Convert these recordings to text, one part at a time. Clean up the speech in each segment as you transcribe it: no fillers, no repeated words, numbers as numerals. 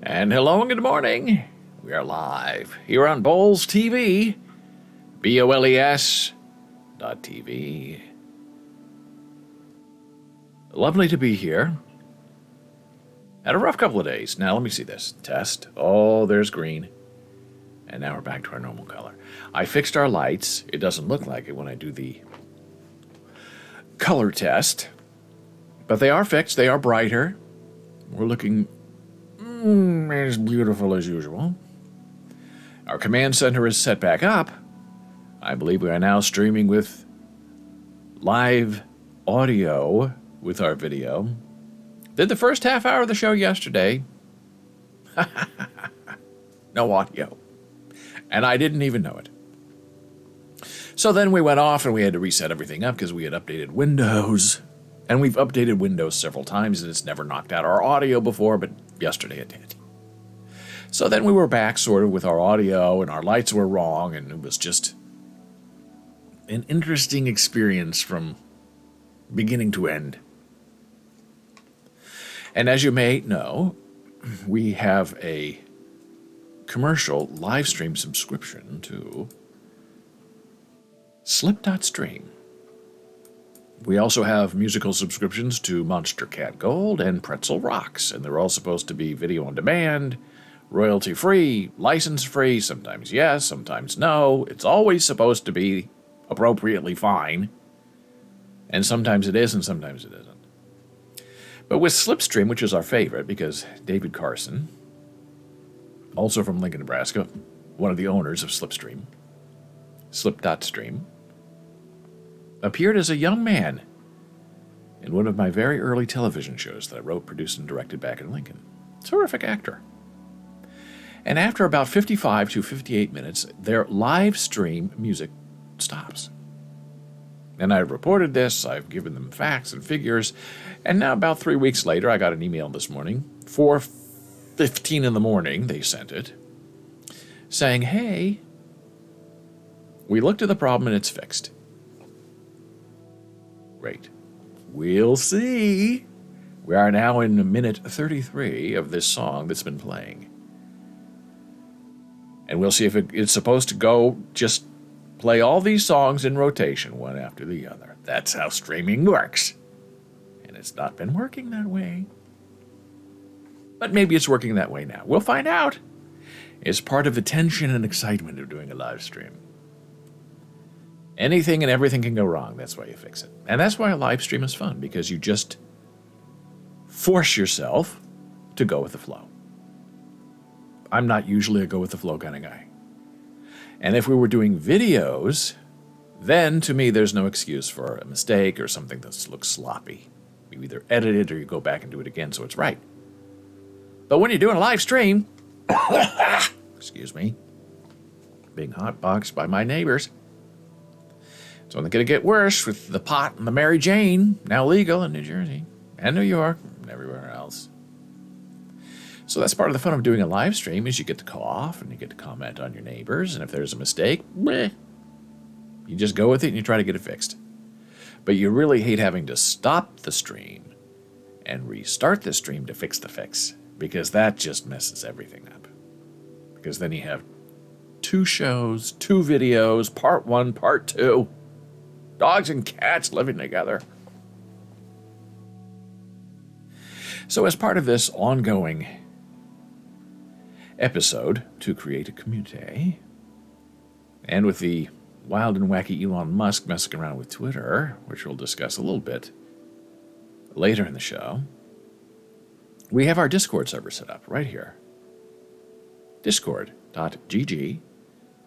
And hello and good morning. We are live here on Bowls TV, BOLES.TV. Lovely to be here. Had a rough couple of days. Now let me see this. Test. Oh, there's green. And now we're back to our normal color. I fixed our lights. It doesn't look like it when I do the color test. But they are fixed. They are brighter. We're looking as beautiful as usual. Our command center is set back up. I believe we are now streaming with live audio with our video. Did the first half hour of the show yesterday. No audio. And I didn't even know it. So then we went off and we had to reset everything up because we had updated Windows. And we've updated Windows several times and it's never knocked out our audio before, but yesterday it did. So then we were back sort of with our audio and our lights were wrong and it was just an interesting experience from beginning to end. And as you may know, we have a commercial live stream subscription to Slip.stream. We also have musical subscriptions to Monster Cat Gold and Pretzel Rocks, and they're all supposed to be video on demand, royalty-free, license-free, sometimes yes, sometimes no. It's always supposed to be appropriately fine, and sometimes it is and sometimes it isn't. But with Slipstream, which is our favorite, because David Carson, also from Lincoln, Nebraska, one of the owners of Slipstream, Slip.stream, appeared as a young man in one of my very early television shows that I wrote, produced, and directed back in Lincoln. Terrific actor. And after about 55 to 58 minutes, their live stream music stops. And I've reported this, I've given them facts and figures, and now about 3 weeks later, I got an email this morning, 4:15 in the morning, they sent it, saying, hey, we looked at the problem and it's fixed. Great. We'll see. We are now in minute 33 of this song that's been playing. And we'll see if it's supposed to go just play all these songs in rotation, one after the other. That's how streaming works. And it's not been working that way. But maybe it's working that way now. We'll find out. It's part of the tension and excitement of doing a live stream. Anything and everything can go wrong. That's why you fix it. And that's why a live stream is fun, because you just force yourself to go with the flow. I'm not usually a go with the flow kind of guy. And if we were doing videos, then to me there's no excuse for a mistake or something that looks sloppy. You either edit it or you go back and do it again so it's right. But when you're doing a live stream, excuse me, being hotboxed by my neighbors, it's only going to get worse with the pot and the Mary Jane, now legal in New Jersey and New York and everywhere else. So that's part of the fun of doing a live stream is you get to cough and you get to comment on your neighbors. And if there's a mistake, you just go with it and you try to get it fixed. But you really hate having to stop the stream and restart the stream to fix the fix, because that just messes everything up. Because then you have 2 shows, 2 videos, part 1, part 2. Dogs and cats living together. So as part of this ongoing episode to create a community, and with the wild and wacky Elon Musk messing around with Twitter, which we'll discuss a little bit later in the show, we have our Discord server set up right here. Discord.gg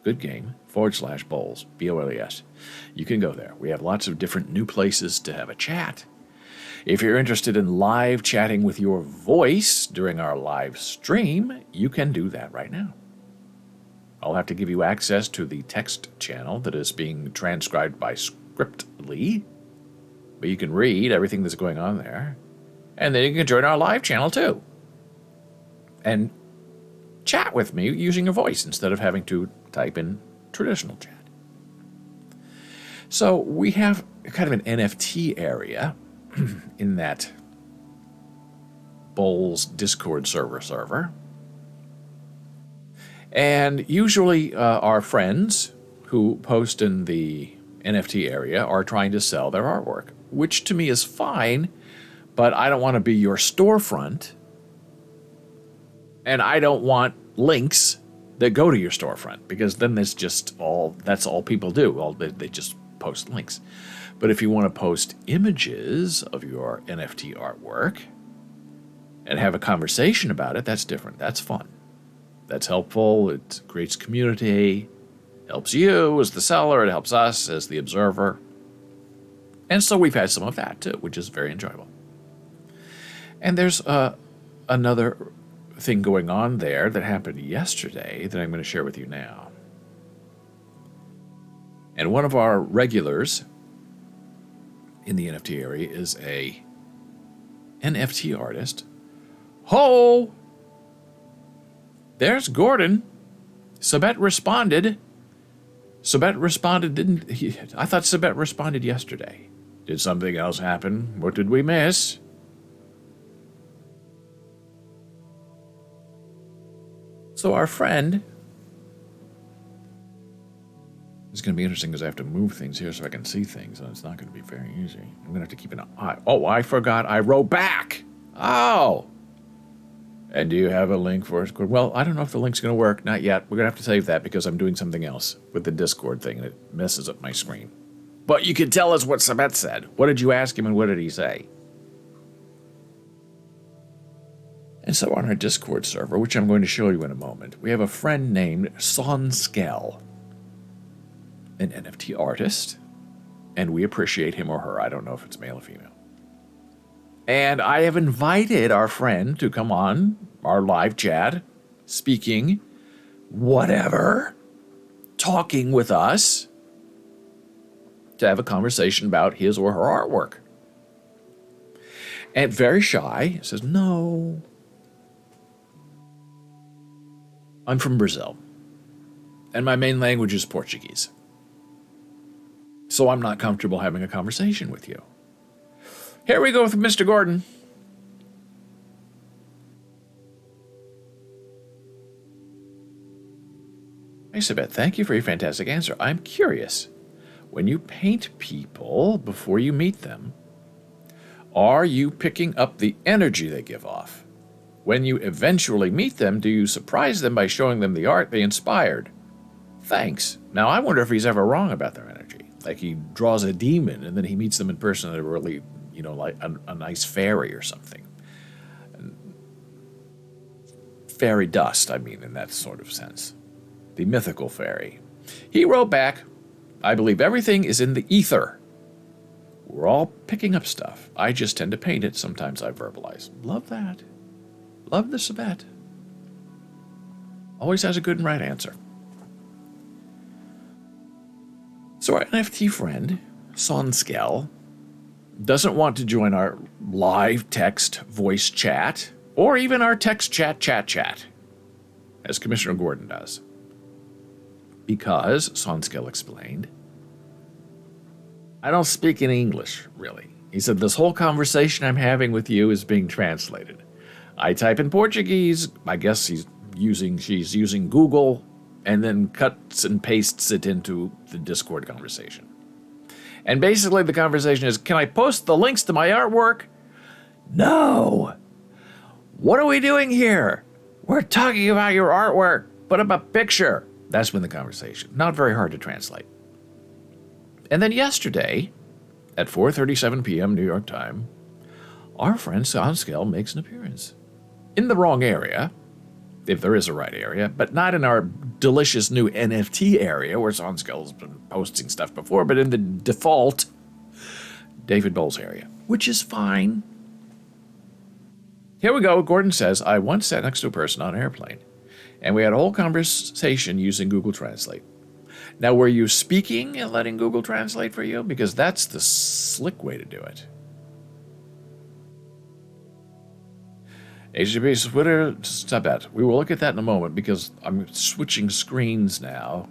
goodgame/bowls, BOLES. You can go there. We have lots of different new places to have a chat. If you're interested in live chatting with your voice during our live stream, you can do that right now. I'll have to give you access to the text channel that is being transcribed by Scriptly, but you can read everything that's going on there. And then you can join our live channel too. And chat with me using your voice instead of having to type in traditional chat. So we have kind of an NFT area in that Bowls Discord server. And usually our friends who post in the NFT area are trying to sell their artwork, which to me is fine, but I don't want to be your storefront, and I don't want links that go to your storefront, because then that's all people do. They just post links. But if you want to post images of your NFT artwork and have a conversation about it, that's different. That's fun. That's helpful. It creates community, helps you as the seller, it helps us as the observer. And so we've had some of that too, which is very enjoyable. And there's another thing going on there that happened yesterday that I'm going to share with you now. And one of our regulars in the NFT area is a NFT artist. Ho! There's Gordon. Sabet responded. Sabet responded, didn't he? I thought Sabet responded yesterday. Did something else happen? What did we miss? So our friend, it's going to be interesting because I have to move things here so I can see things, and it's not going to be very easy. I'm going to have to keep an eye. Oh, I forgot I wrote back. Oh. And do you have a link for us? Well, I don't know if the link's going to work. Not yet. We're going to have to save that because I'm doing something else with the Discord thing, and it messes up my screen. But you can tell us what Sabet said. What did you ask him, and what did he say? And so on our Discord server, which I'm going to show you in a moment, we have a friend named Sonskel, an NFT artist, and we appreciate him or her. I don't know if it's male or female. And I have invited our friend to come on our live chat, speaking, whatever, talking with us, to have a conversation about his or her artwork. And very shy, says, no. I'm from Brazil, and my main language is Portuguese. So I'm not comfortable having a conversation with you. Here we go with Mr. Gordon. Hey, Sabet, thank you for your fantastic answer. I'm curious. When you paint people before you meet them, are you picking up the energy they give off? When you eventually meet them, do you surprise them by showing them the art they inspired? Thanks. Now, I wonder if he's ever wrong about their energy. Like he draws a demon and then he meets them in person and they're really, like a nice fairy or something. Fairy dust, I mean, in that sort of sense. The mythical fairy. He wrote back, I believe everything is in the ether. We're all picking up stuff. I just tend to paint it. Sometimes I verbalize. Love that. Love the Sabet. Always has a good and right answer. So our NFT friend, Sonskel, doesn't want to join our live text voice chat or even our text chat, as Commissioner Gordon does. Because, Sonskel explained, I don't speak any English, really. He said, this whole conversation I'm having with you is being translated. I type in Portuguese, I guess she's using Google, and then cuts and pastes it into the Discord conversation. And basically the conversation is, can I post the links to my artwork? No. What are we doing here? We're talking about your artwork. Put up a picture. That's been the conversation. Not very hard to translate. And then yesterday, at 4:37 p.m. New York time, our friend Sonskel makes an appearance. In the wrong area, if there is a right area, but not in our delicious new NFT area where Sonskel's been posting stuff before, but in the default David Bowles area, which is fine. Here we go. Gordon says, I once sat next to a person on an airplane, and we had a whole conversation using Google Translate. Now, were you speaking and letting Google Translate for you? Because that's the slick way to do it. HTTP Twitter, stop that. We will look at that in a moment because I'm switching screens now.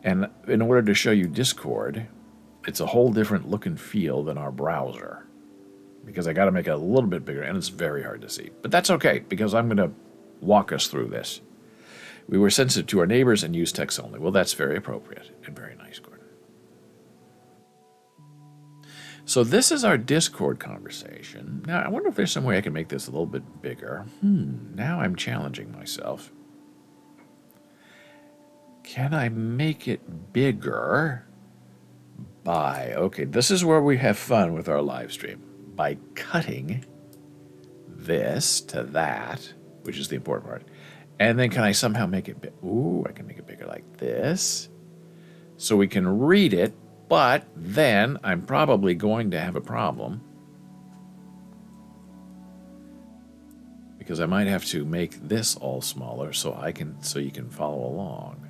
And in order to show you Discord, it's a whole different look and feel than our browser. Because I got to make it a little bit bigger, and it's very hard to see. But that's okay, because I'm going to walk us through this. We were sensitive to our neighbors and used text only. Well, that's very appropriate and very nice, Gordon. So this is our Discord conversation. Now, I wonder if there's some way I can make this a little bit bigger. Now I'm challenging myself. Can I make it bigger by, okay, this is where we have fun with our live stream, by cutting this to that, which is the important part. And then can I somehow make it big? Ooh, I can make it bigger like this. So we can read it, but then I'm probably going to have a problem. Because I might have to make this all smaller so you can follow along.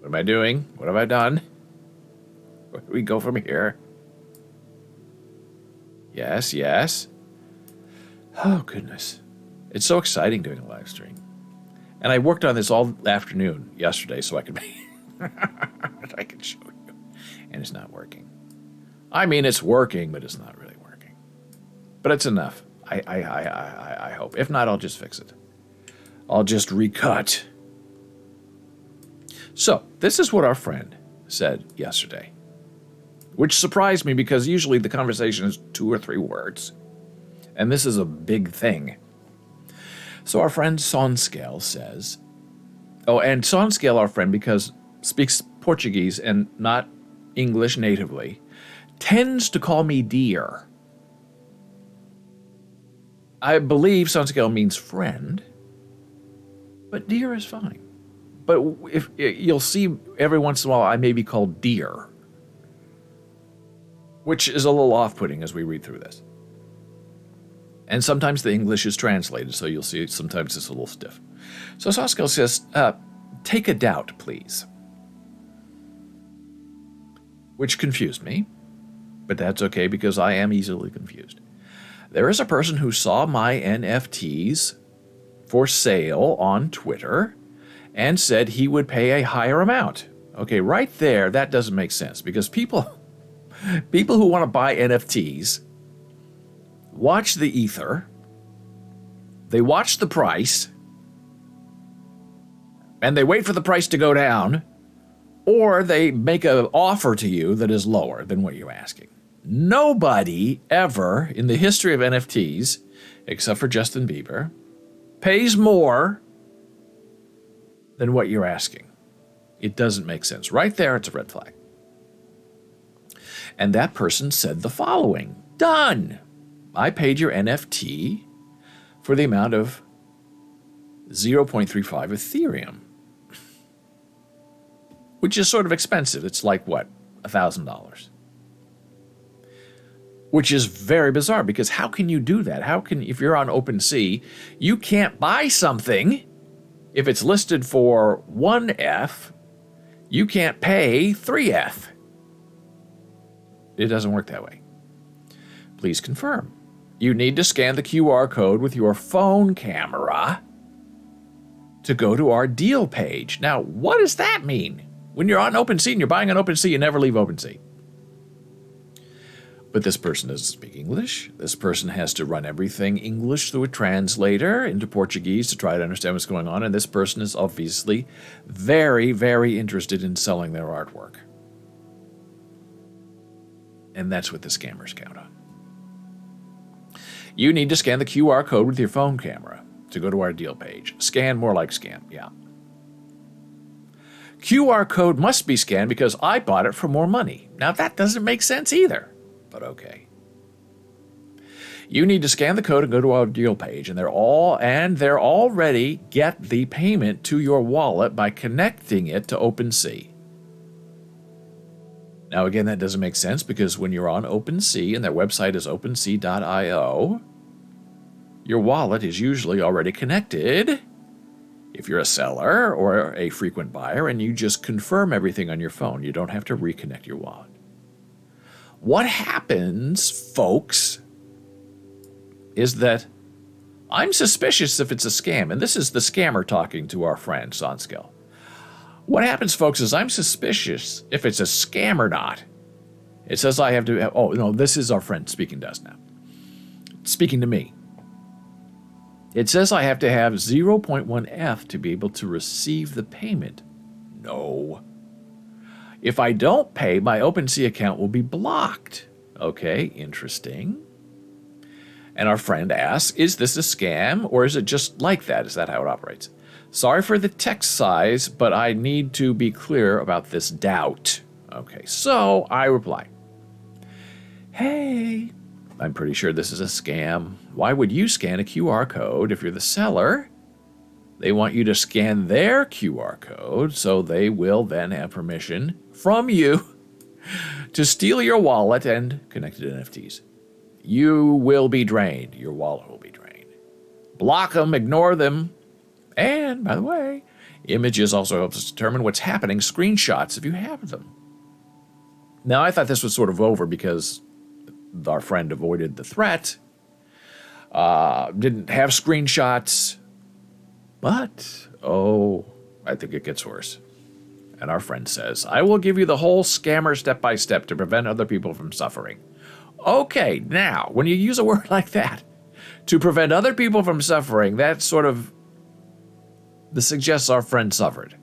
What am I doing? What have I done? Where do we go from here? Yes, yes. Oh, goodness. It's so exciting doing a live stream. And I worked on this all afternoon yesterday so I could I can show you. And it's not working. I mean, it's working, but it's not really working. But it's enough. I hope. If not, I'll just fix it. I'll just recut. So, this is what our friend said yesterday, which surprised me because usually the conversation is 2 or 3 words, and this is a big thing. So our friend Sonscale says, and Sonscale, our friend, because speaks Portuguese and not English natively, tends to call me dear. I believe Sonscale means friend, but dear is fine. But if you'll see every once in a while, I may be called dear, which is a little off-putting as we read through this. And sometimes the English is translated, so you'll see sometimes it's a little stiff. So Sonscale says, take a doubt, please. Which confused me, but that's okay because I am easily confused. There is a person who saw my NFTs for sale on Twitter and said he would pay a higher amount. Okay, right there, that doesn't make sense because people who want to buy NFTs watch the ether, they watch the price, and they wait for the price to go down, or they make an offer to you that is lower than what you're asking. Nobody ever in the history of NFTs, except for Justin Bieber, pays more than what you're asking. It doesn't make sense. Right there, it's a red flag. And that person said the following: done. I paid your NFT for the amount of 0.35 Ethereum, which is sort of expensive. It's like, what, $1,000? Which is very bizarre because how can you do that? How can, if you're on OpenSea, you can't buy something if it's listed for 1F, you can't pay 3F. It doesn't work that way. Please confirm. You need to scan the QR code with your phone camera to go to our deal page. Now, what does that mean? When you're on OpenSea and you're buying on OpenSea, you never leave OpenSea. But this person doesn't speak English. This person has to run everything English through a translator into Portuguese to try to understand what's going on. And this person is obviously very, very interested in selling their artwork. And that's what the scammers count on. You need to scan the QR code with your phone camera to go to our deal page. Scan, more like scam, yeah. QR code must be scanned because I bought it for more money. Now that doesn't make sense either, but okay. You need to scan the code and go to our deal page, and they're already get the payment to your wallet by connecting it to OpenSea. Now again, that doesn't make sense because when you're on OpenSea and their website is OpenSea.io, your wallet is usually already connected if you're a seller or a frequent buyer, and you just confirm everything on your phone. You don't have to reconnect your wallet. What happens, folks, is that I'm suspicious if it's a scam, and this is the scammer talking to our friend Sonscale. What happens, folks, is I'm suspicious if it's a scam or not. It says I have to, oh, no, this is our friend speaking to us now. Speaking to me. It says I have to have 0 0.1 ETH to be able to receive the payment. No. If I don't pay, my OpenSea account will be blocked. Okay, interesting. And our friend asks, is this a scam or is it just like that? Is that how it operates? Sorry for the text size, but I need to be clear about this doubt. Okay, so I reply, hey, I'm pretty sure this is a scam. Why would you scan a QR code if you're the seller? They want you to scan their QR code, so they will then have permission from you to steal your wallet and connected NFTs. You will be drained. Your wallet will be drained. Block them, ignore them. And, by the way, images also help us determine what's happening, screenshots if you have them. Now, I thought this was sort of over because our friend avoided the threat, didn't have screenshots, but, oh, I think it gets worse. And our friend says, I will give you the whole scammer step-by-step to prevent other people from suffering. Okay, now, when you use a word like that, to prevent other people from suffering, that sort of suggests our friend suffered.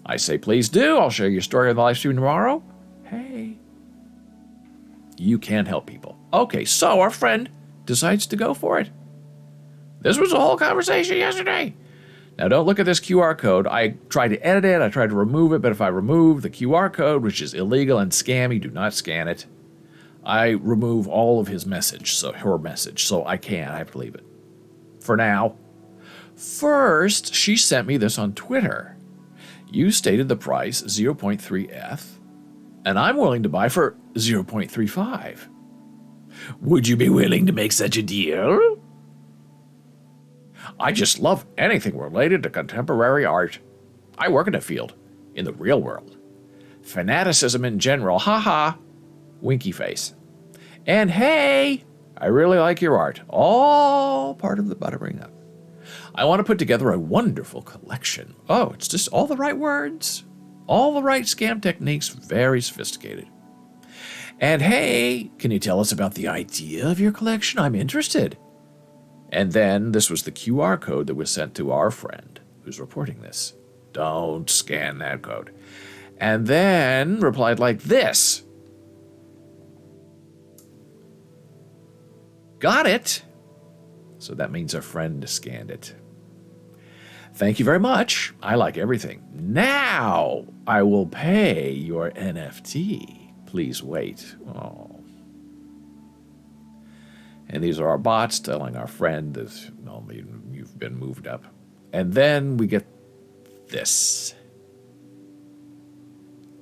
I say, please do. I'll share your story on the live stream tomorrow. Hey. You can help people. Okay, so our friend decides to go for it. This was a whole conversation yesterday. Now, don't look at this QR code. I tried to edit it. I tried to remove it. But if I remove the QR code, which is illegal and scammy, do not scan it. I remove all of his message, so her message. So I can't. I have to leave it. For now. First, she sent me this on Twitter. You stated the price 0.3 ETH, and I'm willing to buy for 0.35. Would you be willing to make such a deal? I just love anything related to contemporary art. I work in a field, in the real world. Fanaticism in general, haha, winky face. And hey, I really like your art. All part of the buttering up. I want to put together a wonderful collection. Oh, it's just all the right words. All the right scam techniques, very sophisticated. And hey, can you tell us about the idea of your collection? I'm interested. And then this was the QR code that was sent to our friend who's reporting this. Don't scan that code. And then replied like this. Got it. So that means our friend scanned it. Thank you very much. I like everything. Now I will pay your NFT. Please wait. Oh. And these are our bots telling our friend that, no, you've been moved up. And then we get this.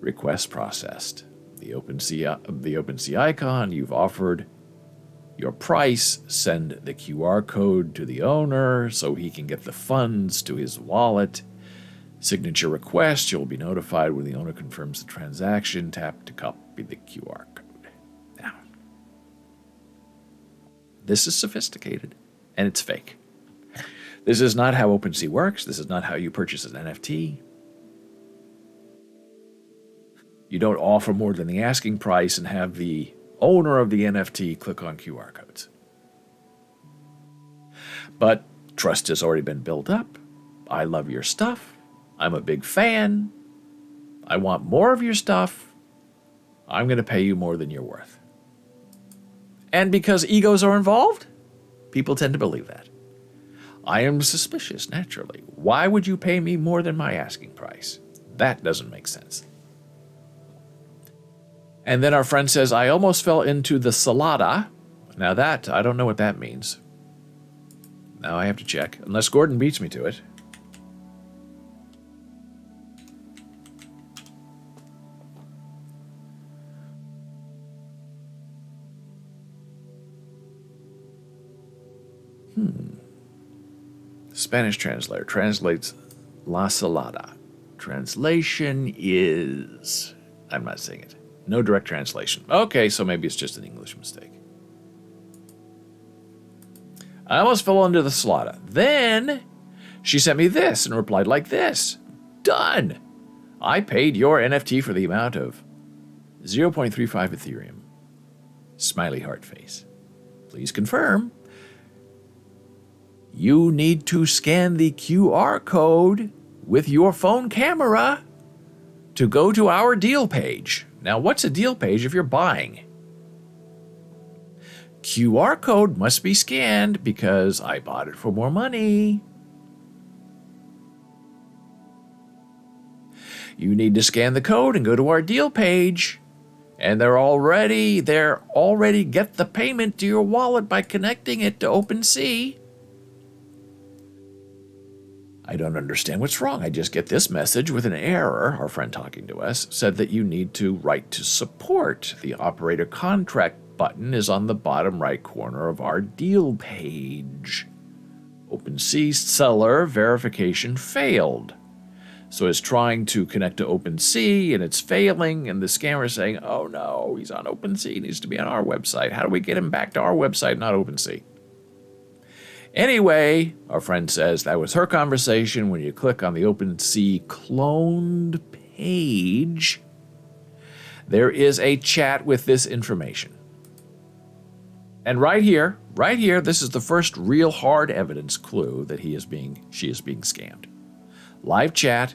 Request processed. The OpenSea icon you've offered. Your price, send the QR code to the owner so he can get the funds to his wallet. Signature request, you'll be notified when the owner confirms the transaction. Tap to copy the QR code. Now, this is sophisticated, and it's fake. This is not how OpenSea works. This is not how you purchase an NFT. You don't offer more than the asking price and have the owner of the NFT click on QR codes. But trust has already been built up. I love your stuff. I'm a big fan. I want more of your stuff. I'm going to pay you more than you're worth. And because egos are involved, people tend to believe that. I am suspicious, naturally. Why would you pay me more than my asking price? That doesn't make sense. And then our friend says, I almost fell into the salada. Now that, I don't know what that means. Now I have to check, unless Gordon beats me to it. Spanish translator translates La Salada. Translation is... I'm not saying it. No direct translation. Okay, so maybe it's just an English mistake. I almost fell into the salada. Then she sent me this and replied like this. Done. I paid your NFT for the amount of 0.35 Ethereum. Smiley heart face. Please confirm. You need to scan the QR code with your phone camera to go to our deal page. Now, what's a deal page if you're buying? QR code must be scanned because I bought it for more money. You need to scan the code and go to our deal page. And they're already get the payment to your wallet by connecting it to OpenSea. I don't understand what's wrong. I just get this message with an error. Our friend talking to us said that you need to write to support. The operator contract button is on the bottom right corner of our deal page. OpenSea seller verification failed. So it's trying to connect to OpenSea, and it's failing, and the scammer is saying, oh no, he's on OpenSea, he needs to be on our website. How do we get him back to our website, not OpenSea? Anyway, our friend says that was her conversation. When you click on the OpenSea cloned page, there is a chat with this information. And right here, this is the first real hard evidence clue that she is being scammed. Live chat,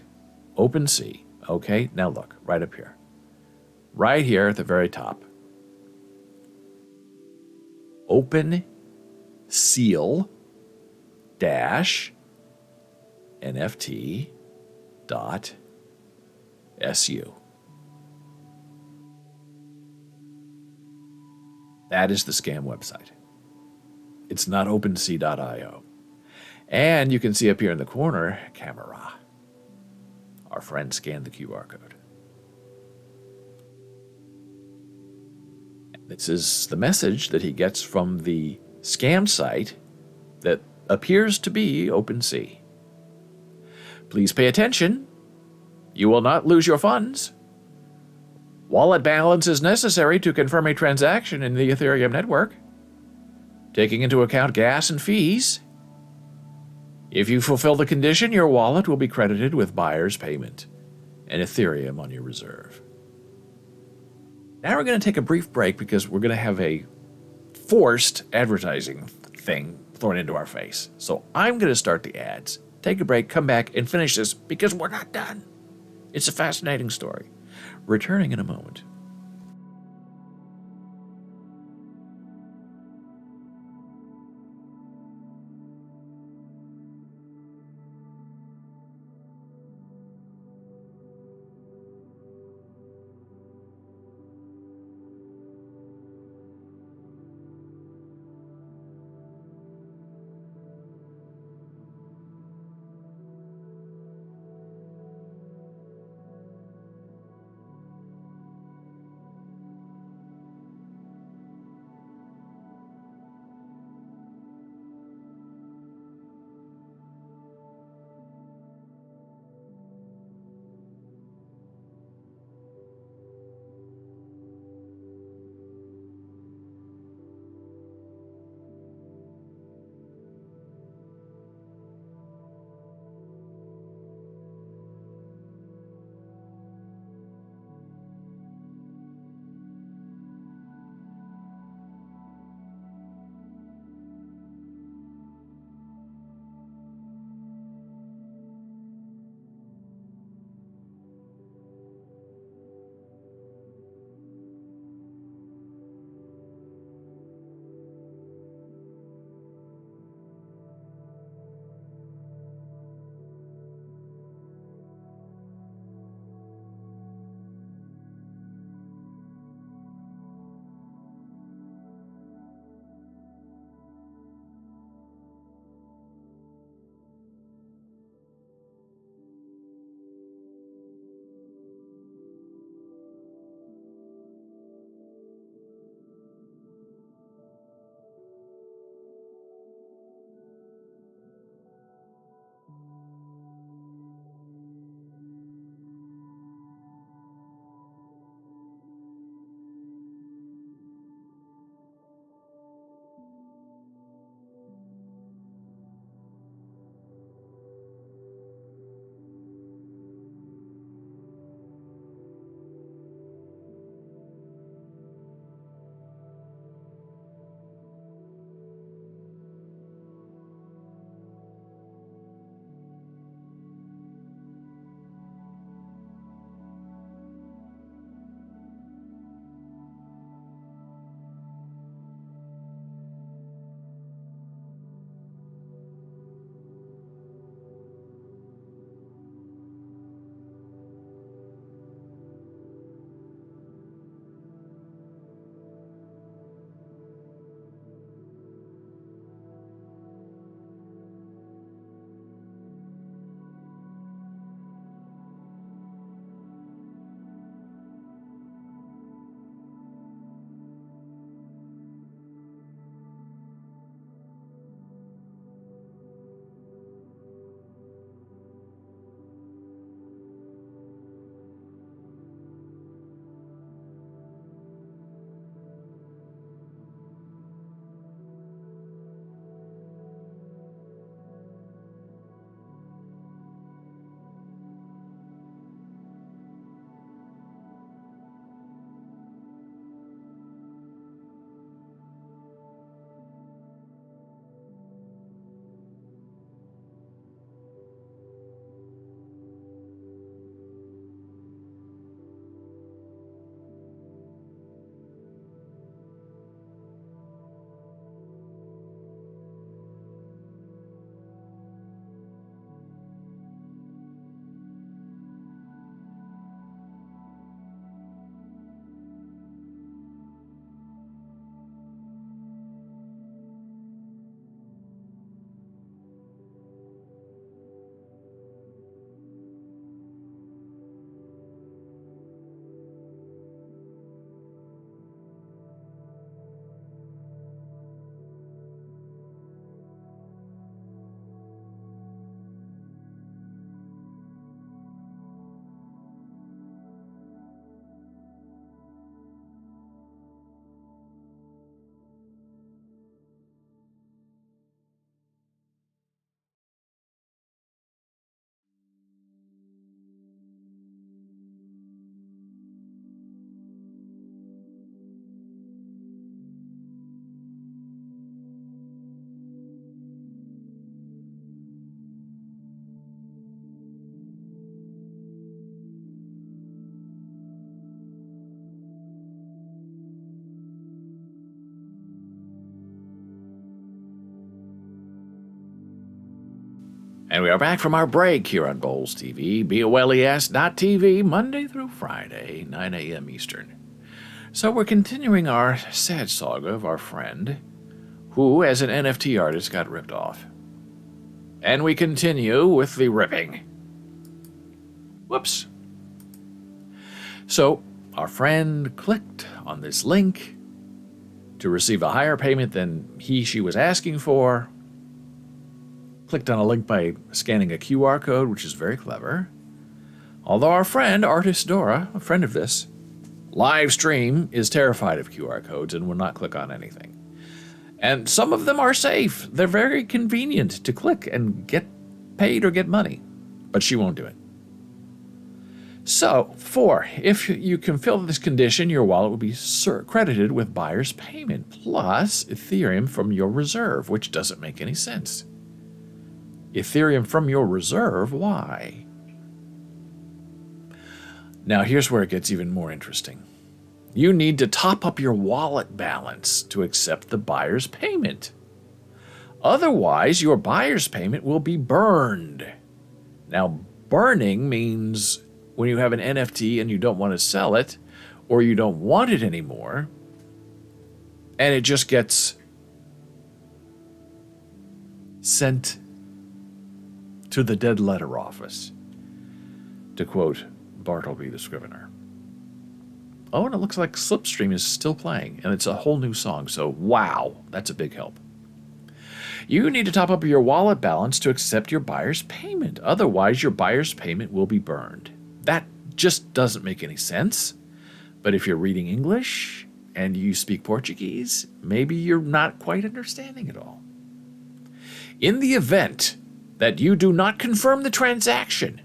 OpenSea. Okay, now look, right up here. Right here at the very top. OpenSeal NFT.su. That is the scam website. It's not OpenSea.io. And you can see up here in the corner, camera. Our friend scanned the QR code. This is the message that he gets from the scam site that appears to be OpenSea. Please pay attention. You will not lose your funds. Wallet balance is necessary to confirm a transaction in the Ethereum network, taking into account gas and fees. If you fulfill the condition, your wallet will be credited with buyer's payment and Ethereum on your reserve. Now we're going to take a brief break because we're going to have a forced advertising thing thrown into our face. So I'm going to start the ads, take a break, come back, and finish this because we're not done. It's a fascinating story. Returning in a moment. And we are back from our break here on Bowls TV, BOLES.TV, Monday through Friday, 9 a.m. Eastern. So we're continuing our sad saga of our friend who, as an NFT artist, got ripped off. And we continue with the ripping. Whoops. So our friend clicked on this link to receive a higher payment than she was asking for. Clicked on a link by scanning a QR code, which is very clever. Although our friend, Artist Dora, a friend of this, live stream, is terrified of QR codes and will not click on anything. And some of them are safe. They're very convenient to click and get paid or get money. But she won't do it. So, 4, if you can fill this condition, your wallet will be credited with buyer's payment plus Ethereum from your reserve, which doesn't make any sense. Ethereum from your reserve? Why? Now, here's where it gets even more interesting. You need to top up your wallet balance to accept the buyer's payment. Otherwise, your buyer's payment will be burned. Now, burning means when you have an NFT and you don't want to sell it, or you don't want it anymore, and it just gets sent to the dead letter office, to quote Bartleby the Scrivener. Oh, and it looks like Slipstream is still playing, and it's a whole new song, so wow, that's a big help. You need to top up your wallet balance to accept your buyer's payment. Otherwise, your buyer's payment will be burned. That just doesn't make any sense. But if you're reading English and you speak Portuguese, maybe you're not quite understanding it all. In the event that you do not confirm the transaction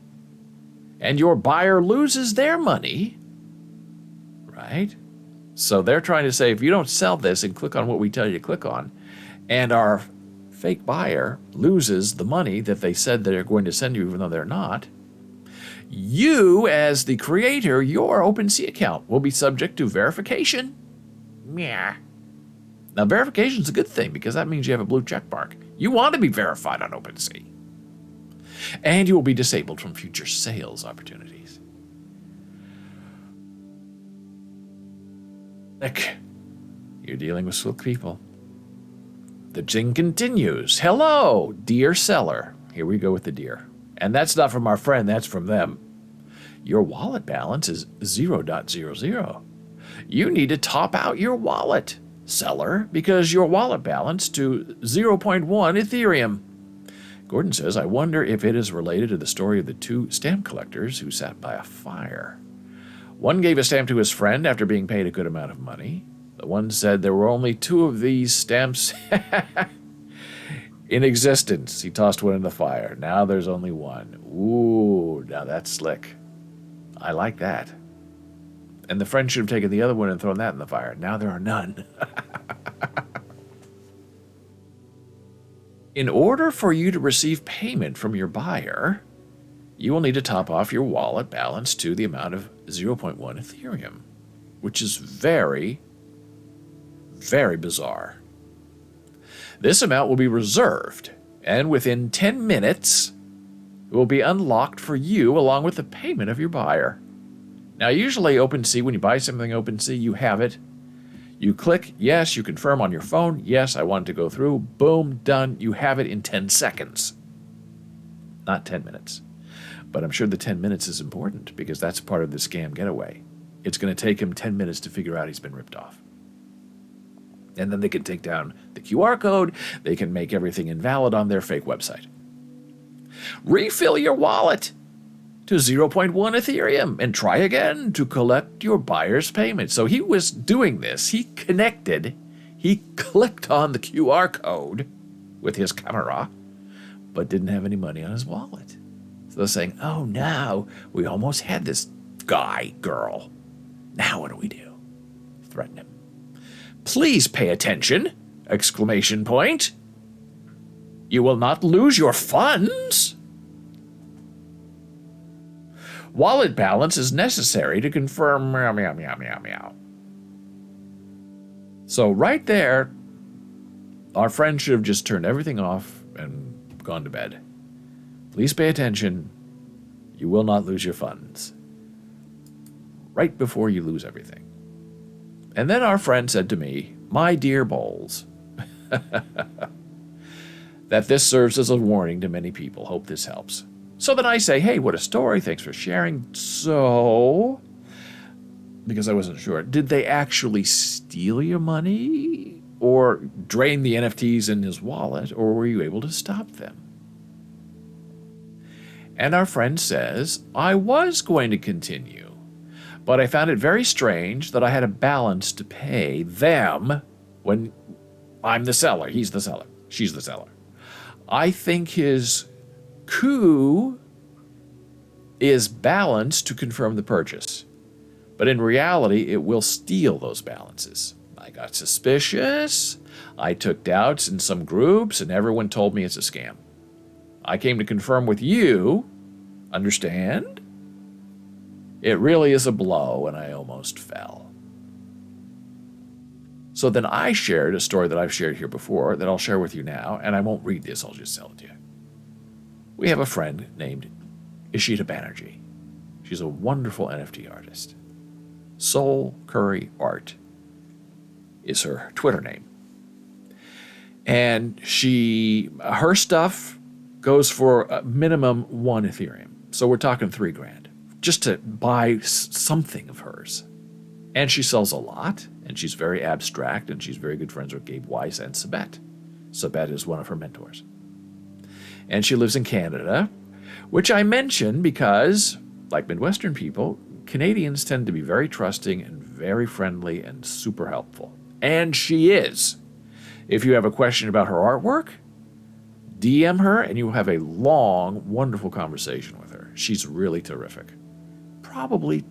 and your buyer loses their money, right? So they're trying to say, if you don't sell this and click on what we tell you to click on, and our fake buyer loses the money that they said they're going to send you even though they're not, you, as the creator, your OpenSea account will be subject to verification. Yeah. Now, verification is a good thing because that means you have a blue check mark. You want to be verified on OpenSea. And you will be disabled from future sales opportunities. Nick, you're dealing with slick people. The jing continues. Hello, dear seller. Here we go with the dear. And that's not from our friend, that's from them. Your wallet balance is 0.00. You need to top out your wallet, seller, because your wallet balance to 0.1 Ethereum. Gordon says, I wonder if it is related to the story of the 2 stamp collectors who sat by a fire. One gave a stamp to his friend after being paid a good amount of money. The one said there were only 2 of these stamps in existence. He tossed one in the fire. Now there's only 1. Ooh, now that's slick. I like that. And the friend should have taken the other one and thrown that in the fire. Now there are none. In order for you to receive payment from your buyer, you will need to top off your wallet balance to the amount of 0.1 Ethereum, which is very, very bizarre. This amount will be reserved, and within 10 minutes, it will be unlocked for you along with the payment of your buyer. Now, usually OpenSea, when you buy something OpenSea, you have it. You click, yes, you confirm on your phone, yes, I want it to go through, boom, done, you have it in 10 seconds. Not 10 minutes. But I'm sure the 10 minutes is important because that's part of the scam getaway. It's going to take him 10 minutes to figure out he's been ripped off. And then they can take down the QR code, they can make everything invalid on their fake website. Refill your wallet to 0.1 Ethereum and try again to collect your buyer's payment. So he was doing this. He clicked on the QR code with his camera, but didn't have any money on his wallet. So they're saying, oh no, we almost had this guy, girl. Now what do we do? Threaten him. Please pay attention! Exclamation point. You will not lose your funds. Wallet balance is necessary to confirm meow, meow, meow, meow, meow. So right there, our friend should have just turned everything off and gone to bed. Please pay attention. You will not lose your funds. Right before you lose everything. And then our friend said to me, my dear Bowles, that this serves as a warning to many people. Hope this helps. So then I say, hey, what a story. Thanks for sharing. So, because I wasn't sure, did they actually steal your money or drain the NFTs in his wallet, or were you able to stop them? And our friend says, I was going to continue, but I found it very strange that I had a balance to pay them when I'm the seller. He's the seller. She's the seller. I think his coup is balanced to confirm the purchase, but in reality, it will steal those balances. I got suspicious. I took doubts in some groups, and everyone told me it's a scam. I came to confirm with you. Understand? It really is a blow, and I almost fell. So then I shared a story that I've shared here before that I'll share with you now, and I won't read this, I'll just tell it to you. We have a friend named Ishita Banerjee. She's a wonderful NFT artist. Soul Curry Art is her Twitter name. And her stuff goes for a minimum 1 Ethereum. So we're talking $3,000 just to buy something of hers. And she sells a lot, and she's very abstract, and she's very good friends with Gabe Weiss and Sabet. Sabet is one of her mentors. And she lives in Canada, which I mention because, like Midwestern people, Canadians tend to be very trusting and very friendly and super helpful. And she is. If you have a question about her artwork, DM her and you will have a long, wonderful conversation with her. She's really terrific. Probably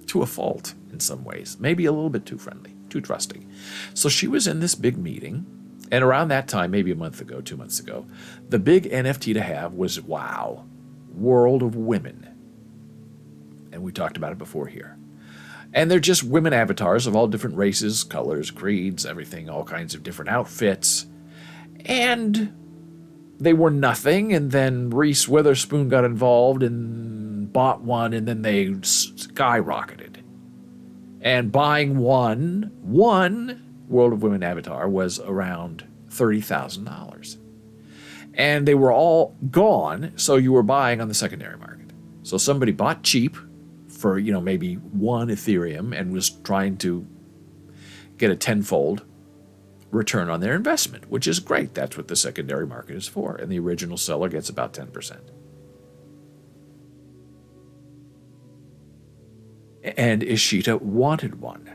to a fault in some ways. Maybe a little bit too friendly, too trusting. So she was in this big meeting, and around that time, maybe a month ago, 2 months ago, the big NFT to have was, wow, World of Women. And we talked about it before here. And they're just women avatars of all different races, colors, creeds, everything, all kinds of different outfits. And they were nothing, and then Reese Witherspoon got involved and bought one, and then they skyrocketed. And buying one World of Women avatar was around $30,000. And they were all gone, so you were buying on the secondary market. So somebody bought cheap for, maybe 1 Ethereum and was trying to get a tenfold return on their investment, which is great. That's what the secondary market is for. And the original seller gets about 10%. And Ishita wanted one.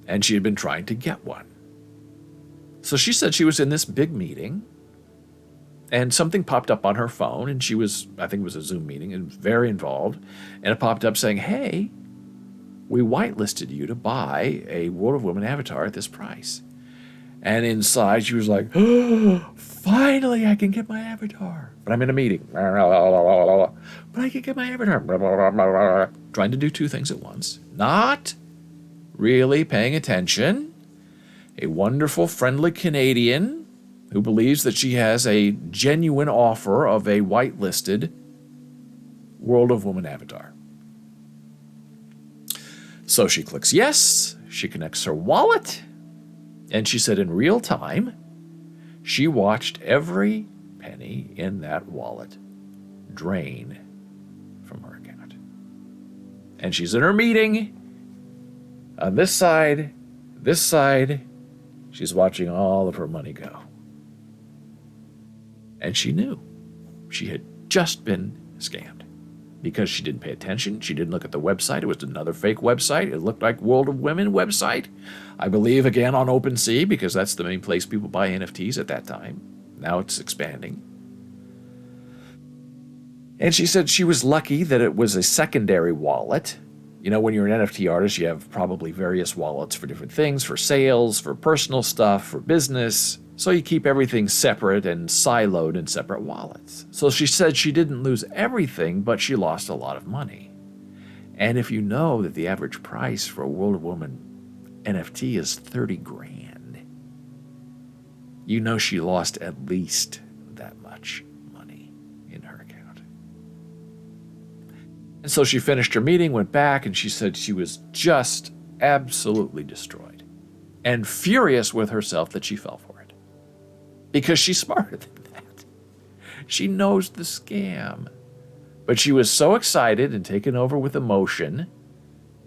And she had been trying to get one. So she said she was in this big meeting, and something popped up on her phone, and she was, I think it was a Zoom meeting, and very involved, and it popped up saying, hey, we whitelisted you to buy a World of Women avatar at this price. And inside she was like, oh, finally I can get my avatar. But I'm in a meeting. But I can get my avatar. Trying to do 2 things at once. Not really paying attention. A wonderful, friendly Canadian who believes that she has a genuine offer of a whitelisted World of Women avatar. So she clicks yes. She connects her wallet. And she said in real time, she watched every penny in that wallet drain from her account. And she's in her meeting. On this side, she's watching all of her money go. And she knew she had just been scammed because she didn't pay attention. She didn't look at the website. It was another fake website. It looked like World of Women website. I believe, again, on OpenSea, because that's the main place people buy NFTs at that time. Now it's expanding. And she said she was lucky that it was a secondary wallet. When you're an NFT artist, you have probably various wallets for different things, for sales, for personal stuff, for business. So you keep everything separate and siloed in separate wallets. So she said she didn't lose everything, but she lost a lot of money. And if you know that the average price for a World of Women NFT is $30,000, you know she lost at least that much money. And so she finished her meeting, went back, and she said she was just absolutely destroyed and furious with herself that she fell for it. Because she's smarter than that. She knows the scam. But she was so excited and taken over with emotion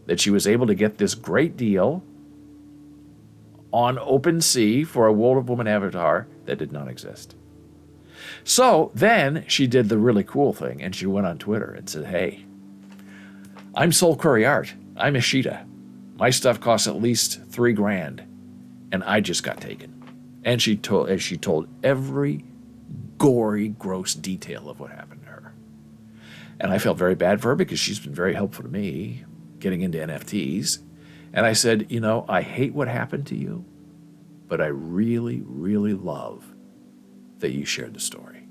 that she was able to get this great deal on OpenSea for a World of Woman avatar that did not exist. So then she did the really cool thing, and she went on Twitter and said, hey, I'm Soul Curry Art. I'm Ishida. My stuff costs at least $3,000, and I just got taken. And she told every gory, gross detail of what happened to her. And I felt very bad for her because she's been very helpful to me getting into NFTs. And I said, I hate what happened to you, but I really, really love that you shared the story.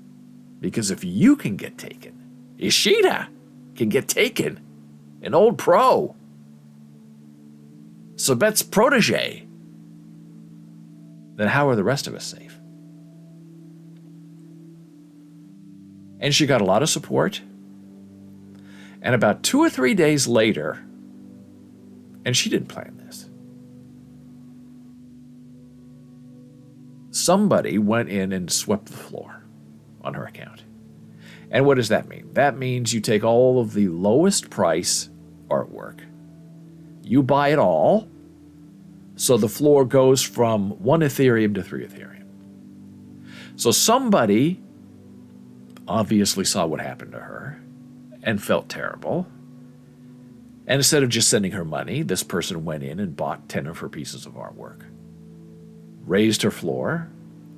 Because if you can get taken, Ishida can get taken, an old pro, Sabet's protege, then how are the rest of us safe? And she got a lot of support. And about 2 or 3 days later, and she didn't plan this, somebody went in and swept the floor on her account. And what does that mean? That means you take all of the lowest price artwork, you buy it all, so the floor goes from 1 Ethereum to 3 Ethereum. So somebody obviously saw what happened to her and felt terrible. And instead of just sending her money, this person went in and bought 10 of her pieces of artwork, raised her floor,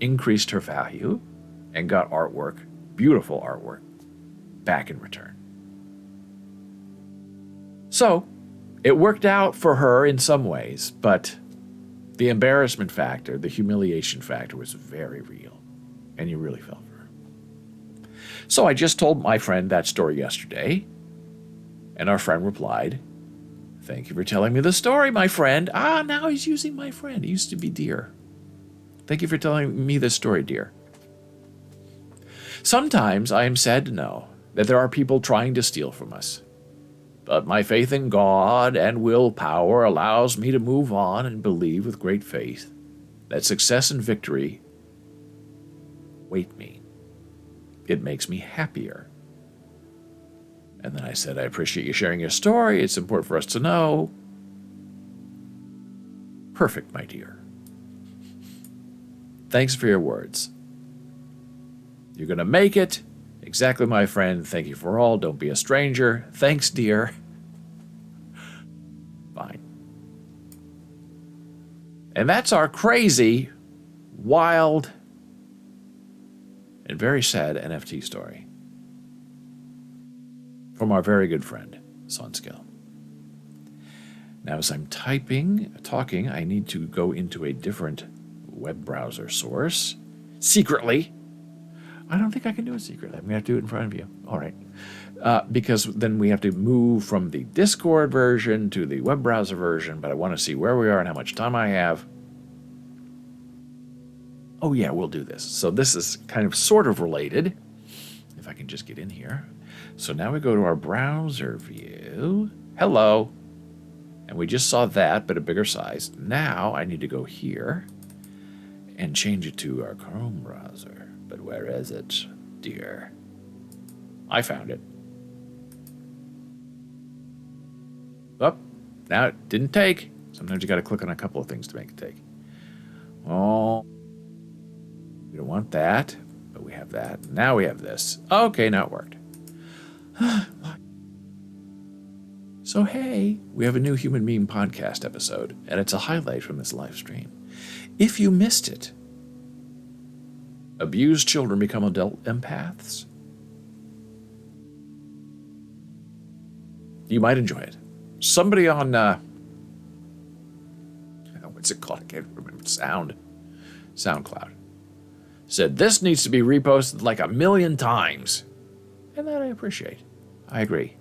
increased her value, and got artwork, beautiful artwork, back in return. So it worked out for her in some ways, but the embarrassment factor, the humiliation factor was very real, and you really felt for her. So I just told my friend that story yesterday, and our friend replied, thank you for telling me the story, my friend. Now he's using my friend. He used to be dear. Thank you for telling me this story, dear. Sometimes I am sad to know that there are people trying to steal from us. But my faith in God and willpower allows me to move on and believe with great faith that success and victory wait me. It makes me happier. And then I said, I appreciate you sharing your story. It's important for us to know. Perfect, my dear. Thanks for your words. You're going to make it. Exactly, my friend. Thank you for all. Don't be a stranger. Thanks, dear. Fine. And that's our crazy, wild, and very sad NFT story from our very good friend, Sonskill. Now, as I'm talking, I need to go into a different web browser source secretly. I don't think I can do it secretly. I'm going to have to do it in front of you. All right. Because then we have to move from the Discord version to the web browser version, but I want to see where we are and how much time I have. Oh, yeah, we'll do this. So this is kind of sort of related, if I can just get in here. So now we go to our browser view. Hello. And we just saw that, but a bigger size. Now I need to go here and change it to our Chrome browser. But where is it, dear? I found it. Oh, now it didn't take. Sometimes you got to click on a couple of things to make it take. Oh, we don't want that, but we have that. Now we have this. Okay, now it worked. So, hey, we have a new Human Meme podcast episode, and it's a highlight from this live stream. If you missed it, abused children become adult empaths. You might enjoy it. Somebody on, what's it called? I can't remember. SoundCloud said this needs to be reposted like 1 million times. And that I appreciate. I agree.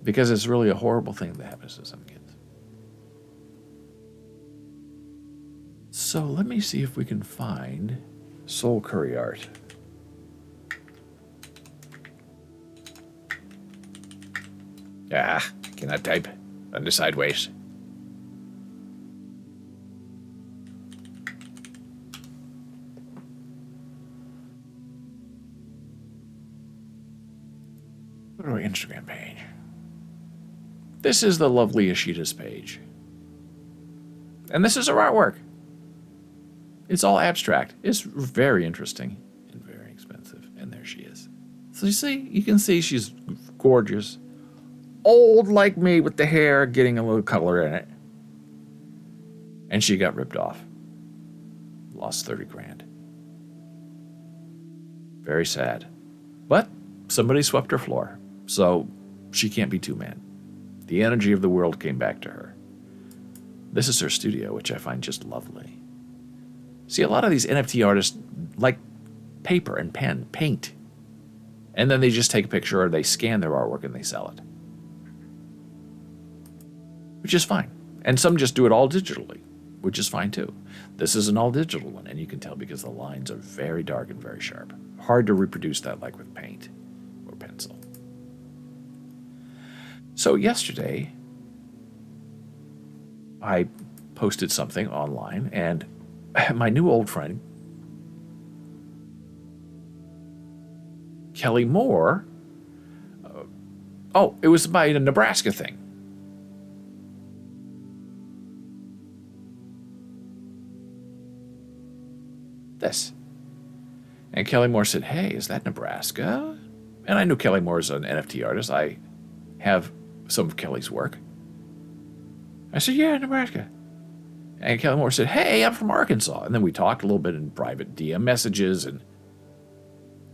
Because it's really a horrible thing that happens to some kids. So let me see if we can find Soul Curry Art. Ah, cannot type. Under sideways. Go to our Instagram page. This is the lovely Ishida's page. And this is her artwork. It's all abstract. It's very interesting and very expensive. And there she is. So you can see she's gorgeous. Old like me with the hair getting a little color in it. And she got ripped off. Lost 30 grand. Very sad. But somebody swept her floor. So she can't be too mad. The energy of the world came back to her. This is her studio, which I find just lovely. See, a lot of these NFT artists like paper and pen, paint. And then they just take a picture or they scan their artwork and they sell it. Which is fine. And some just do it all digitally, which is fine too. This is an all digital one, and you can tell because the lines are very dark and very sharp. Hard to reproduce that like with paint or pencil. So yesterday, I posted something online, and my new old friend, Kelly Moore, it was about a Nebraska thing. This. And Kelly Moore said, hey, is that Nebraska? And I knew Kelly Moore is an NFT artist. I have some of Kelly's work. I said, yeah, Nebraska. And Kelly Moore said, hey, I'm from Arkansas. And then we talked a little bit in private DM messages. And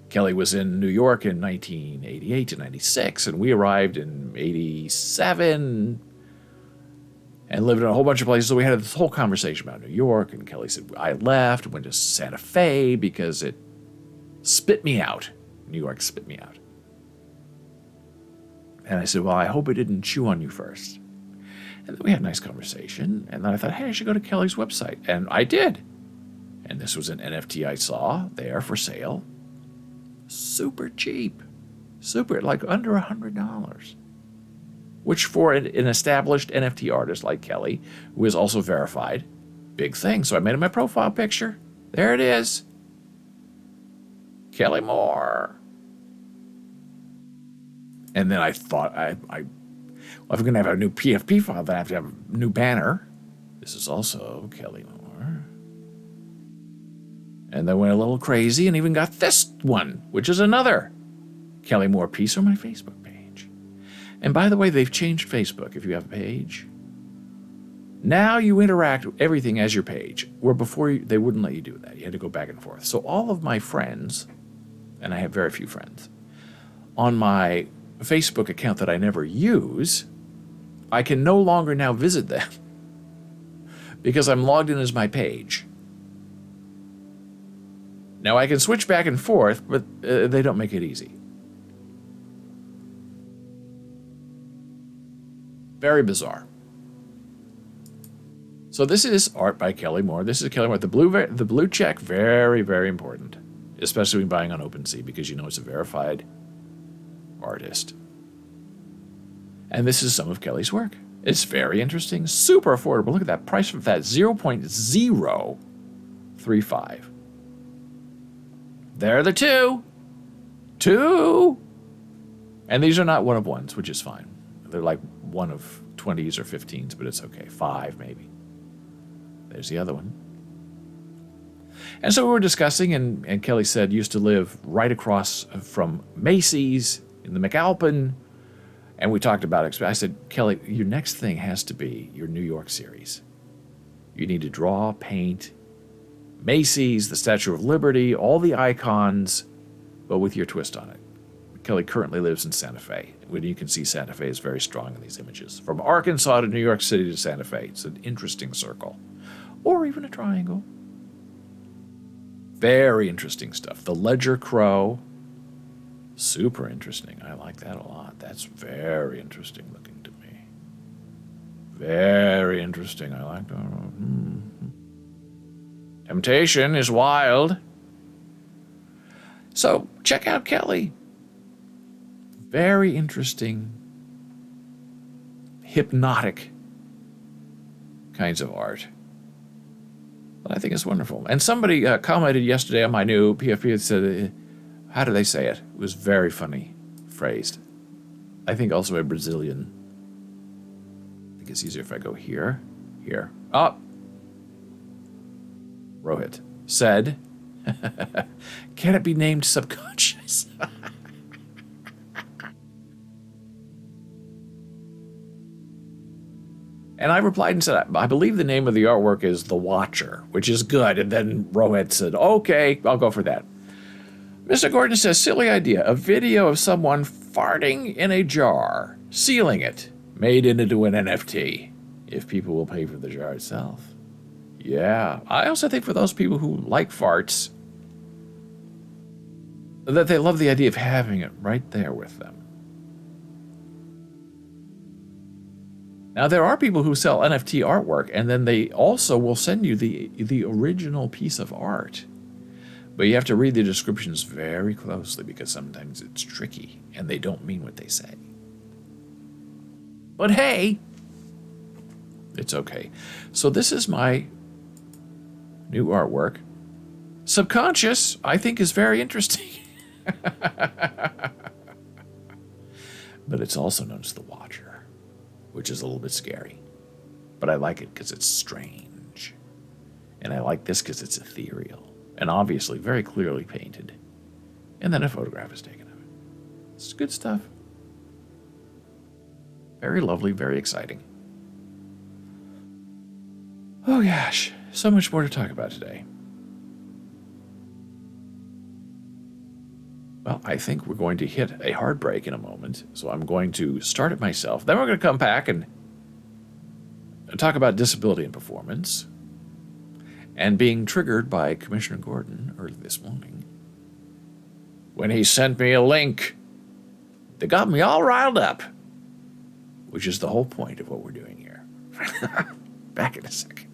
Kelly was in New York in 1988 to 96. And we arrived in 87 and lived in a whole bunch of places. So we had this whole conversation about New York. And Kelly said, I left, went to Santa Fe because it spit me out. New York spit me out. And I said, well, I hope it didn't chew on you first. And then we had a nice conversation. And then I thought, hey, I should go to Kelly's website. And I did. And this was an NFT I saw there for sale. Super cheap. Super, like under $100. Which for an established NFT artist like Kelly, who is also verified, big thing. So I made it my profile picture. There it is. Kelly Moore. And then I thought, if I'm going to have a new PFP file, then I have to have a new banner. This is also Kelly Moore. And then went a little crazy and even got this one, which is another Kelly Moore piece on my Facebook page. And by the way, they've changed Facebook if you have a page. Now you interact with everything as your page, where before they wouldn't let you do that. You had to go back and forth. So all of my friends, and I have very few friends, on my Facebook account that I never use, I can no longer now visit them because I'm logged in as my page. Now I can switch back and forth, but they don't make it easy. Very bizarre. So this is art by Kelly Moore. This is Kelly Moore. The blue check, very, very important, especially when buying on OpenSea because you know it's a verified artist. And this is some of Kelly's work. It's very interesting, super affordable. Look at that price of that, 0.035. There are the two. And these are not one of ones, which is fine. They're like one of 20s or 15s, but it's okay. 5 maybe. There's the other one. And so we were discussing, and Kelly said used to live right across from Macy's in the McAlpin. And we talked about it. I said, Kelly, your next thing has to be your New York series. You need to draw, paint, Macy's, the Statue of Liberty, all the icons, but with your twist on it. Kelly currently lives in Santa Fe. When you can see Santa Fe is very strong in these images. From Arkansas to New York City to Santa Fe. It's an interesting circle. Or even a triangle. Very interesting stuff. The Ledger Crow. Super interesting. I like that a lot. That's very interesting looking to me. Very interesting. I like that. Temptation is wild. So check out Kelly. Very interesting hypnotic kinds of art. But I think it's wonderful. And somebody commented yesterday on my new PFP and said, how do they say it? It was very funny phrased. I think also a Brazilian. I think it's easier if I go here. Here. Oh! Rohit said, can it be named Subconscious? And I replied and said, I believe the name of the artwork is The Watcher, which is good. And then Rohit said, okay, I'll go for that. Mr. Gordon says, silly idea. A video of someone farting in a jar, sealing it, made into an NFT, if people will pay for the jar itself. Yeah. I also think for those people who like farts, that they love the idea of having it right there with them. Now, there are people who sell NFT artwork, and then they also will send you the original piece of art. But you have to read the descriptions very closely because sometimes it's tricky, and they don't mean what they say. But hey, it's okay. So this is my new artwork. Subconscious, I think, is very interesting. But it's also known as The Watcher, which is a little bit scary. But I like it because it's strange. And I like this because it's ethereal. And obviously very clearly painted. And then a photograph is taken of it. It's good stuff. Very lovely, very exciting. Oh gosh, so much more to talk about today. Well, I think we're going to hit a hard break in a moment, so I'm going to start it myself. Then we're going to come back and talk about disability and performance and being triggered by Commissioner Gordon early this morning when he sent me a link that got me all riled up, which is the whole point of what we're doing here. Back in a second.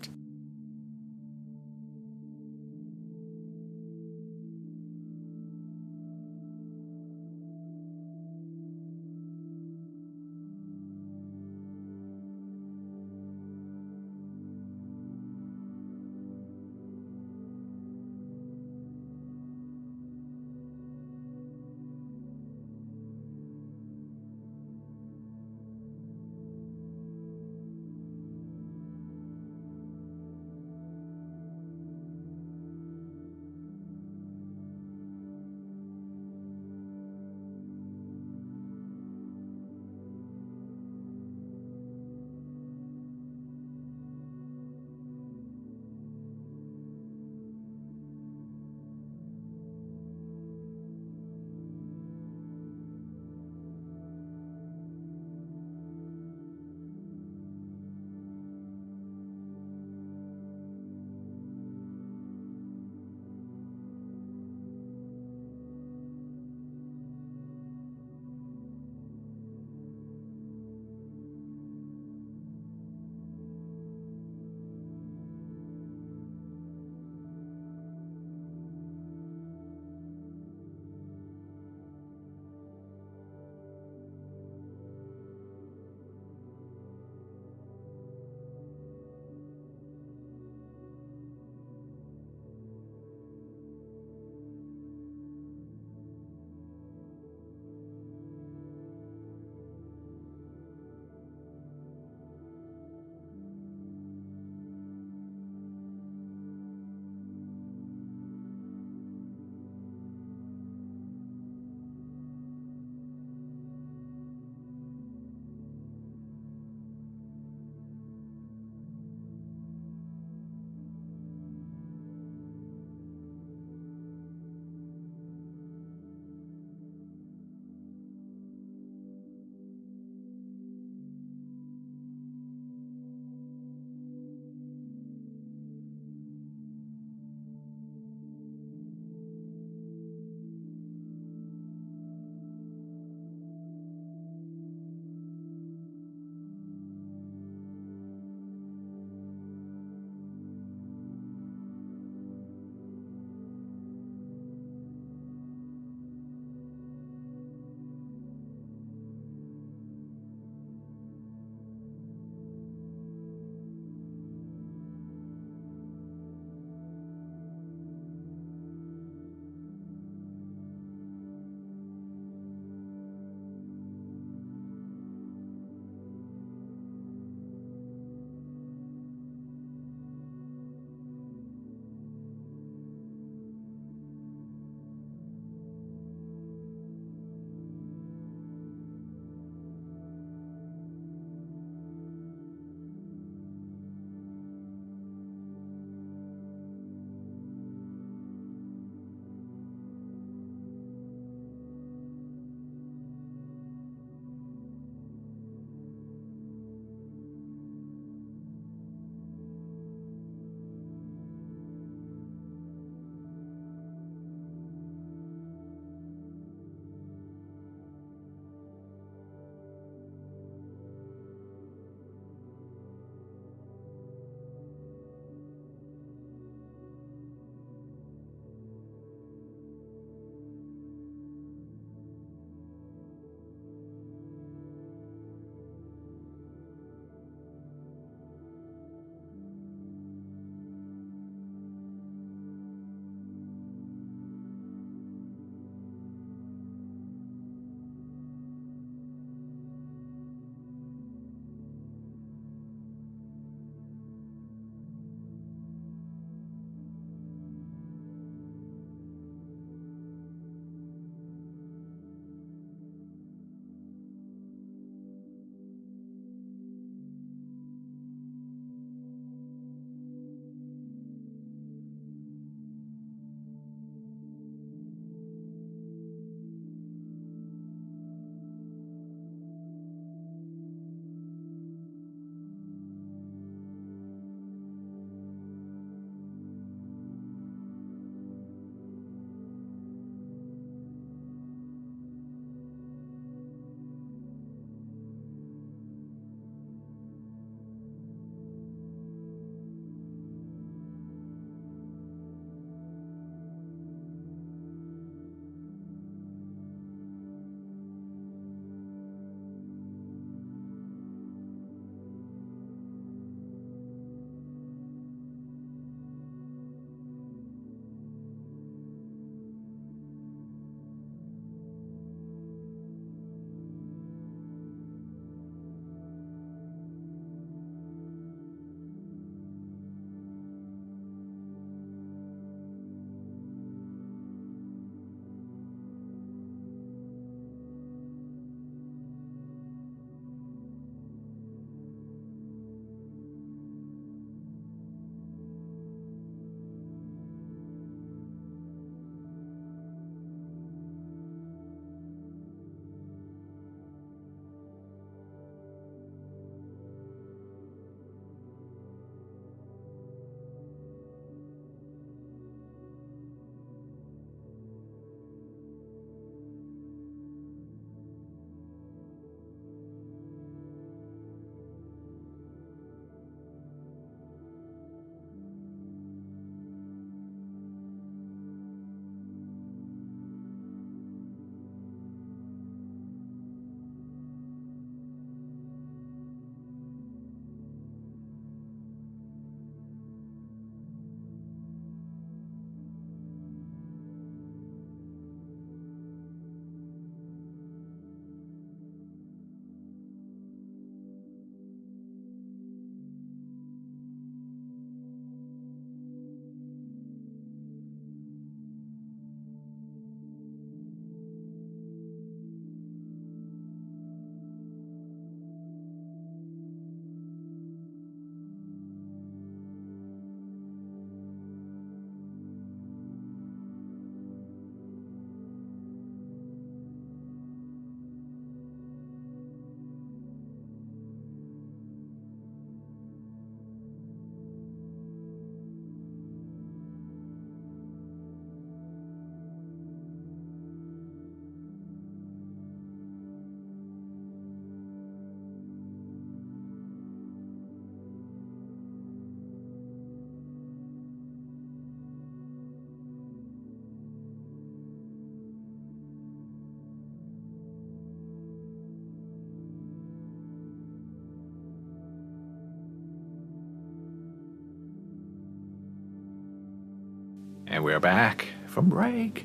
And we're back from break.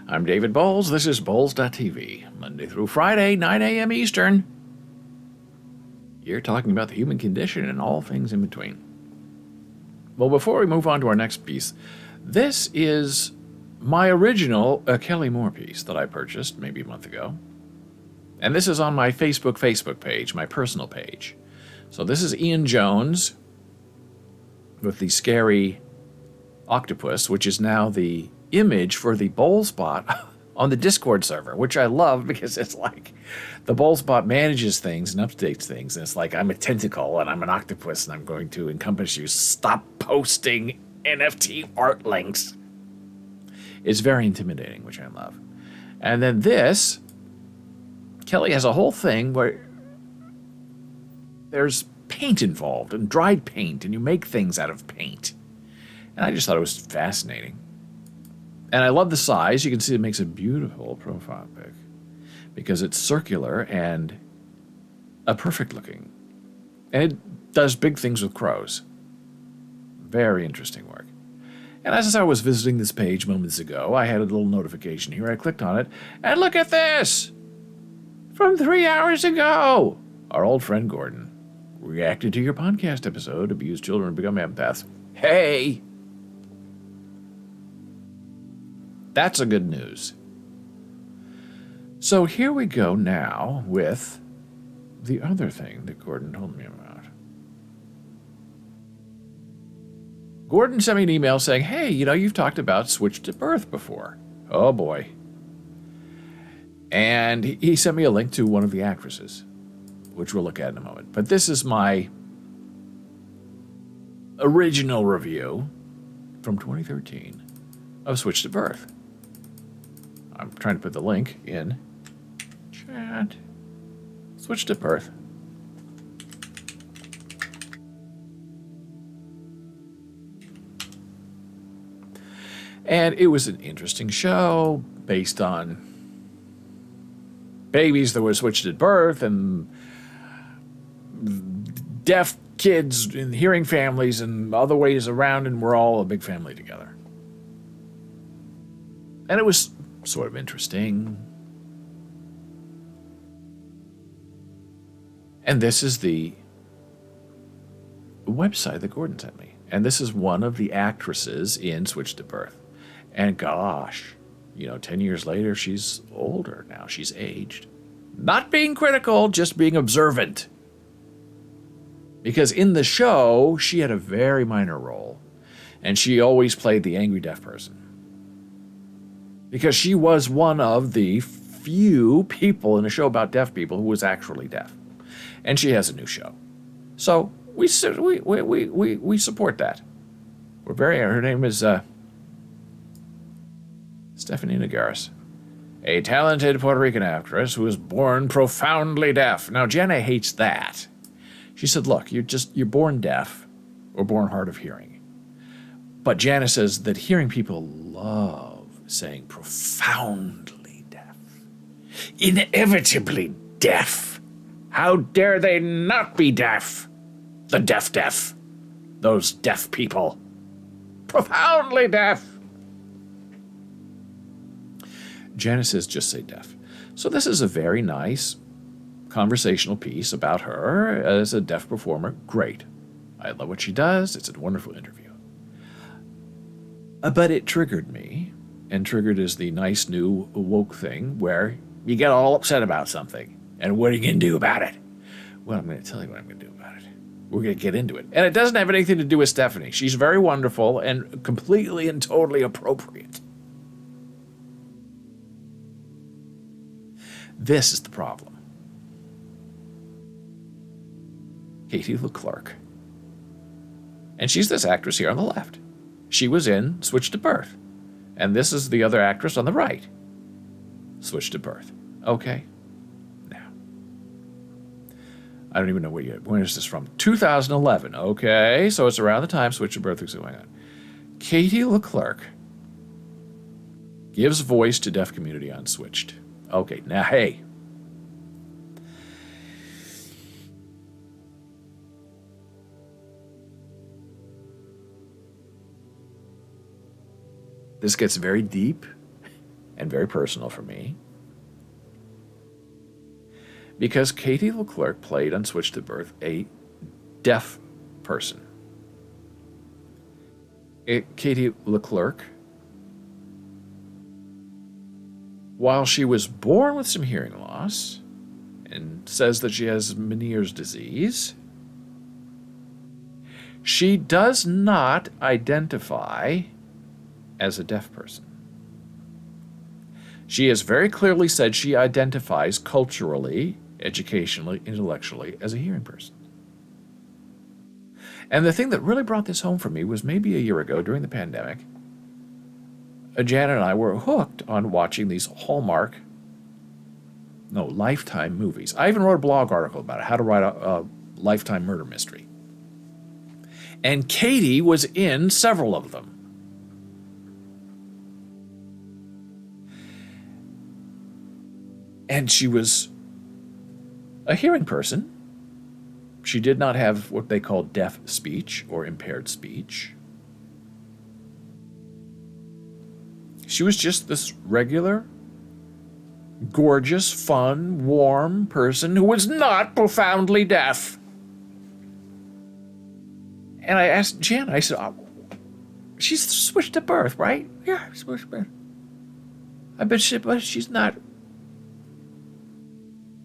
I'm David Bowles. This is Bowles.tv. Monday through Friday, 9 a.m. Eastern. You're talking about the human condition and all things in between. Well, before we move on to our next piece, this is my original Kelly Moore piece that I purchased maybe a month ago. And this is on my Facebook page, my personal page. So this is Ian Jones with the scary octopus, which is now the image for the Bowlespot on the Discord server, which I love because it's like the Bowlespot manages things and updates things. And it's like, I'm a tentacle and I'm an octopus and I'm going to encompass you. Stop posting NFT art links. It's very intimidating, which I love. And then this, Kelly has a whole thing where there's paint involved and dried paint, and you make things out of paint. And I just thought it was fascinating. And I love the size. You can see it makes a beautiful profile pic because it's circular and a perfect looking. And it does big things with crows. Very interesting work. And as I was visiting this page moments ago, I had a little notification here. I clicked on it, and look at this! From 3 hours ago! Our old friend Gordon reacted to your podcast episode, Abused Children Become Empaths. Hey! That's a good news. So here we go now with the other thing that Gordon told me about. Gordon sent me an email saying, hey, you've talked about Switch to Birth before. Oh, boy. And he sent me a link to one of the actresses, which we'll look at in a moment. But this is my original review from 2013 of Switch to Birth. I'm trying to put the link in chat. Switch to Birth. And it was an interesting show based on babies that were switched at birth and deaf kids in hearing families and other ways around, and we're all a big family together. And it was sort of interesting. And this is the website that Gordon sent me. And this is one of the actresses in Switch to Birth. And gosh, 10 years later, she's older now. She's aged. Not being critical, just being observant. Because in the show, she had a very minor role. And she always played the angry deaf person. Because she was one of the few people in a show about deaf people who was actually deaf. And she has a new show. So we support that. Her name is Stephanie Nagaris, a talented Puerto Rican actress who was born profoundly deaf. Now, Jenna hates that. She said, look, you're born deaf or born hard of hearing. But Janice says that hearing people love saying profoundly deaf. Inevitably deaf. How dare they not be deaf? The deaf. Those deaf people. Profoundly deaf. Janice says just say deaf. So this is a very nice conversational piece about her as a deaf performer. Great. I love what she does. It's a wonderful interview. But it triggered me, and triggered is the nice new woke thing where you get all upset about something. And what are you going to do about it? Well, I'm going to tell you what I'm going to do about it. We're going to get into it. And it doesn't have anything to do with Stephanie. She's very wonderful and completely and totally appropriate. This is the problem. Katie Leclerc. And she's this actress here on the left. She was in Switch to Birth. And this is the other actress on the right. Switch to Birth. Okay. Now. I don't even know when is this from? 2011. Okay. So it's around the time Switch to Birth was going on. Katie Leclerc gives voice to deaf community on Switched. Okay, now, hey. This gets very deep and very personal for me. Because Katie Leclerc played on Switched to Birth a deaf person. Katie Leclerc, while she was born with some hearing loss and says that she has Meniere's disease, she does not identify as a deaf person. She has very clearly said she identifies culturally, educationally, intellectually as a hearing person. And the thing that really brought this home for me was maybe a year ago during the pandemic, Janet and I were hooked on watching these Lifetime movies. I even wrote a blog article about it, how to write a Lifetime murder mystery. And Katie was in several of them. And she was a hearing person. She did not have what they call deaf speech or impaired speech. She was just this regular, gorgeous, fun, warm person who was not profoundly deaf. And I asked Jan, I said, she's switched to birth, right? Yeah, switched to birth. But she's not.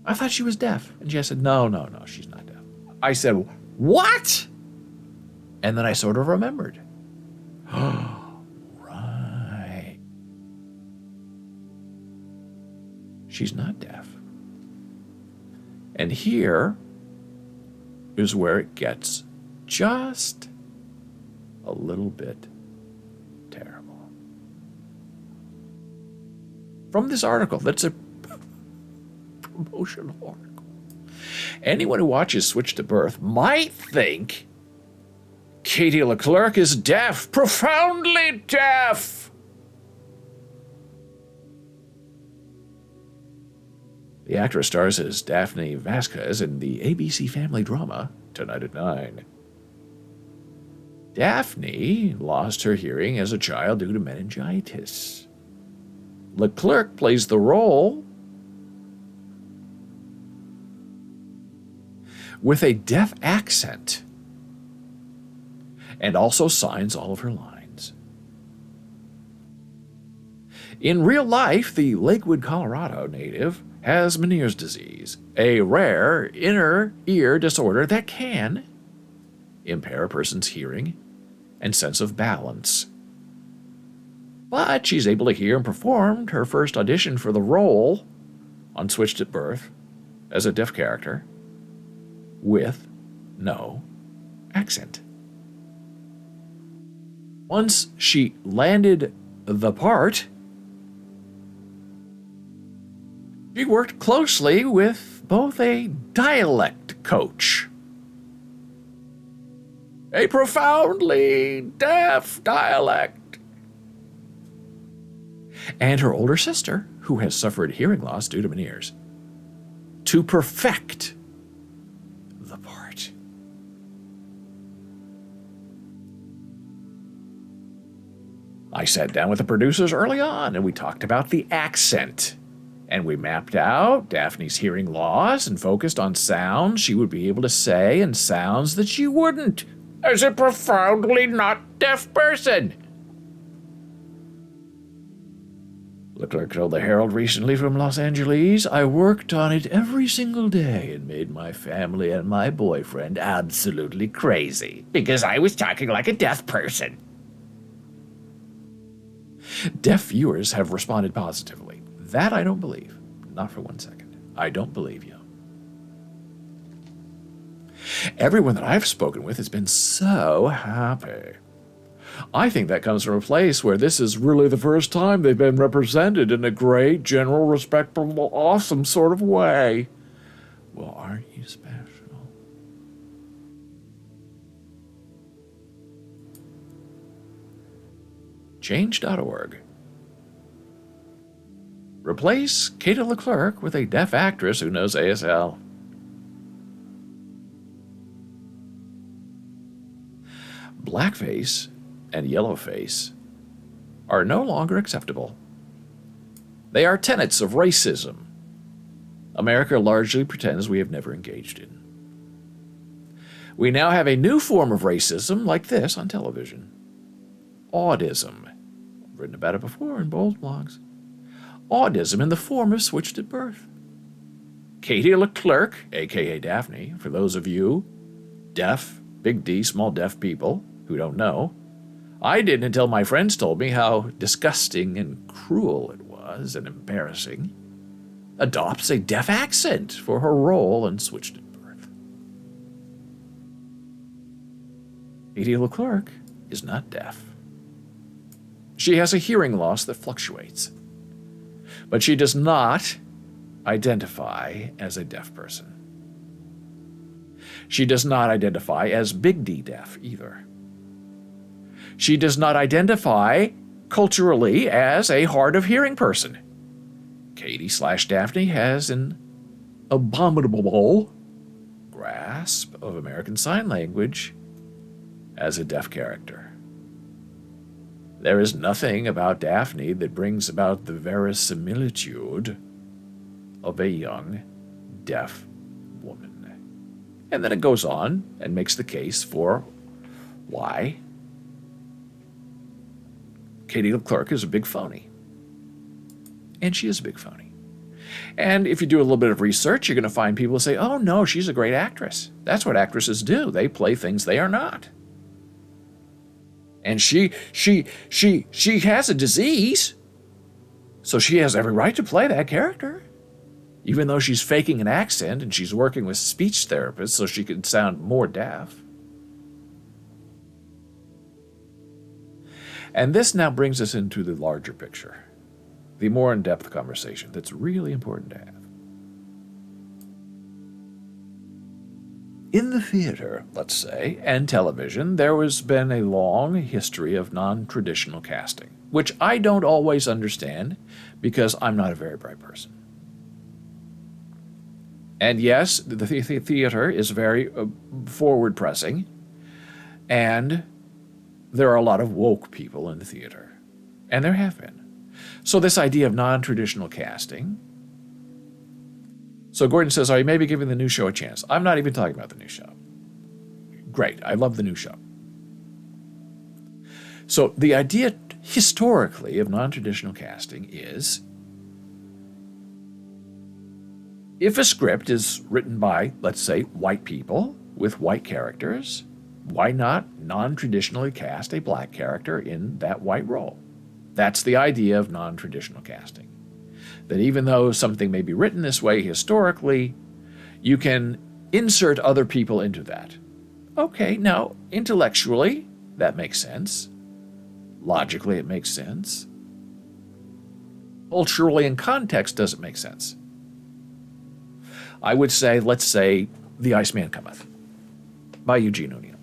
I thought she was deaf. And Jan said, no, she's not deaf. I said, what? And then I sort of remembered. Right. She's not deaf. And here is where it gets just a little bit terrible. From this article, that's a promotional article. Anyone who watches Switched to Birth might think Katie Leclerc is deaf, profoundly deaf. The actress stars as Daphne Vasquez in the ABC family drama Tonight at 9. Daphne lost her hearing as a child due to meningitis. Leclerc plays the role with a deaf accent and also signs all of her lines. In real life, the Lakewood, Colorado native has Meniere's disease, a rare inner ear disorder that can impair a person's hearing and sense of balance. But she's able to hear and performed her first audition for the role on Switched at Birth as a deaf character with no accent. Once she landed the part, she worked closely with both a dialect coach, a profoundly deaf dialect, and her older sister, who has suffered hearing loss due to Meniere's, to perfect the part. I sat down with the producers early on and we talked about the accent. And we mapped out Daphne's hearing loss and focused on sounds she would be able to say and sounds that she wouldn't, as a profoundly not deaf person. Leclerc told the Herald recently from Los Angeles, I worked on it every single day and made my family and my boyfriend absolutely crazy because I was talking like a deaf person. Deaf viewers have responded positively. That I don't believe. Not for 1 second. I don't believe you. Everyone that I've spoken with has been so happy. I think that comes from a place where this is really the first time they've been represented in a great, general, respectable, awesome sort of way. Well, aren't you special? Change.org. Replace Katie Leclerc with a deaf actress who knows ASL. Blackface and yellowface are no longer acceptable. They are tenets of racism America largely pretends we have never engaged in. We now have a new form of racism like this on television. Autism. I've written about it before in bold blogs. Autism in the form of switched at birth. Katie Leclerc, a.k.a. Daphne, for those of you deaf, big D, small deaf people who don't know, I didn't until my friends told me how disgusting and cruel it was and embarrassing, adopts a deaf accent for her role in Switched at Birth. Katie Leclerc is not deaf. She has a hearing loss that fluctuates, but she does not identify as a deaf person. She does not identify as Big D deaf either. She does not identify culturally as a hard of hearing person. Katie/Daphne has an abominable grasp of American Sign Language as a deaf character. There is nothing about Daphne that brings about the verisimilitude of a young, deaf woman. And then it goes on and makes the case for why Katie Leclerc is a big phony. And she is a big phony. And if you do a little bit of research, you're going to find people who say, oh no, she's a great actress. That's what actresses do. They play things they are not. And she has a disease, so she has every right to play that character. Even though she's faking an accent and she's working with speech therapists so she can sound more deaf. And this now brings us into the larger picture, the more in-depth conversation that's really important to have. In the theater, let's say, and television, there has been a long history of non-traditional casting, which I don't always understand because I'm not a very bright person. And yes, the theater is very forward-pressing, and there are a lot of woke people in the theater, and there have been. So this idea of non-traditional casting. So Gordon says, are you maybe giving the new show a chance? I'm not even talking about the new show. Great, I love the new show. So the idea historically of non-traditional casting is, if a script is written by, let's say, white people with white characters, why not non-traditionally cast a black character in that white role? That's the idea of non-traditional casting. That even though something may be written this way historically, you can insert other people into that. Okay, now, intellectually, that makes sense. Logically, it makes sense. Culturally, in context, does it make sense? I would say, let's say, The Iceman Cometh by Eugene O'Neill.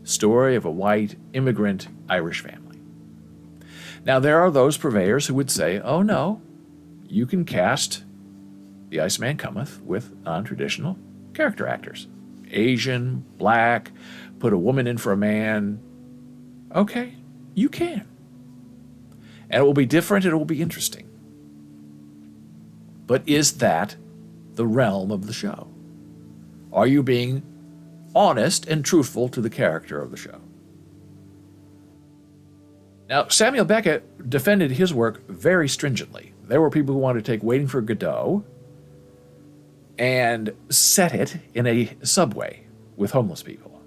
Story of a white immigrant Irish family. Now, there are those purveyors who would say, oh no, you can cast The Iceman Cometh with non-traditional character actors. Asian, black, put a woman in for a man. Okay, you can. And it will be different, it will be interesting. But is that the realm of the show? Are you being honest and truthful to the character of the show? Now, Samuel Beckett defended his work very stringently. There were people who wanted to take Waiting for Godot and set it in a subway with homeless people.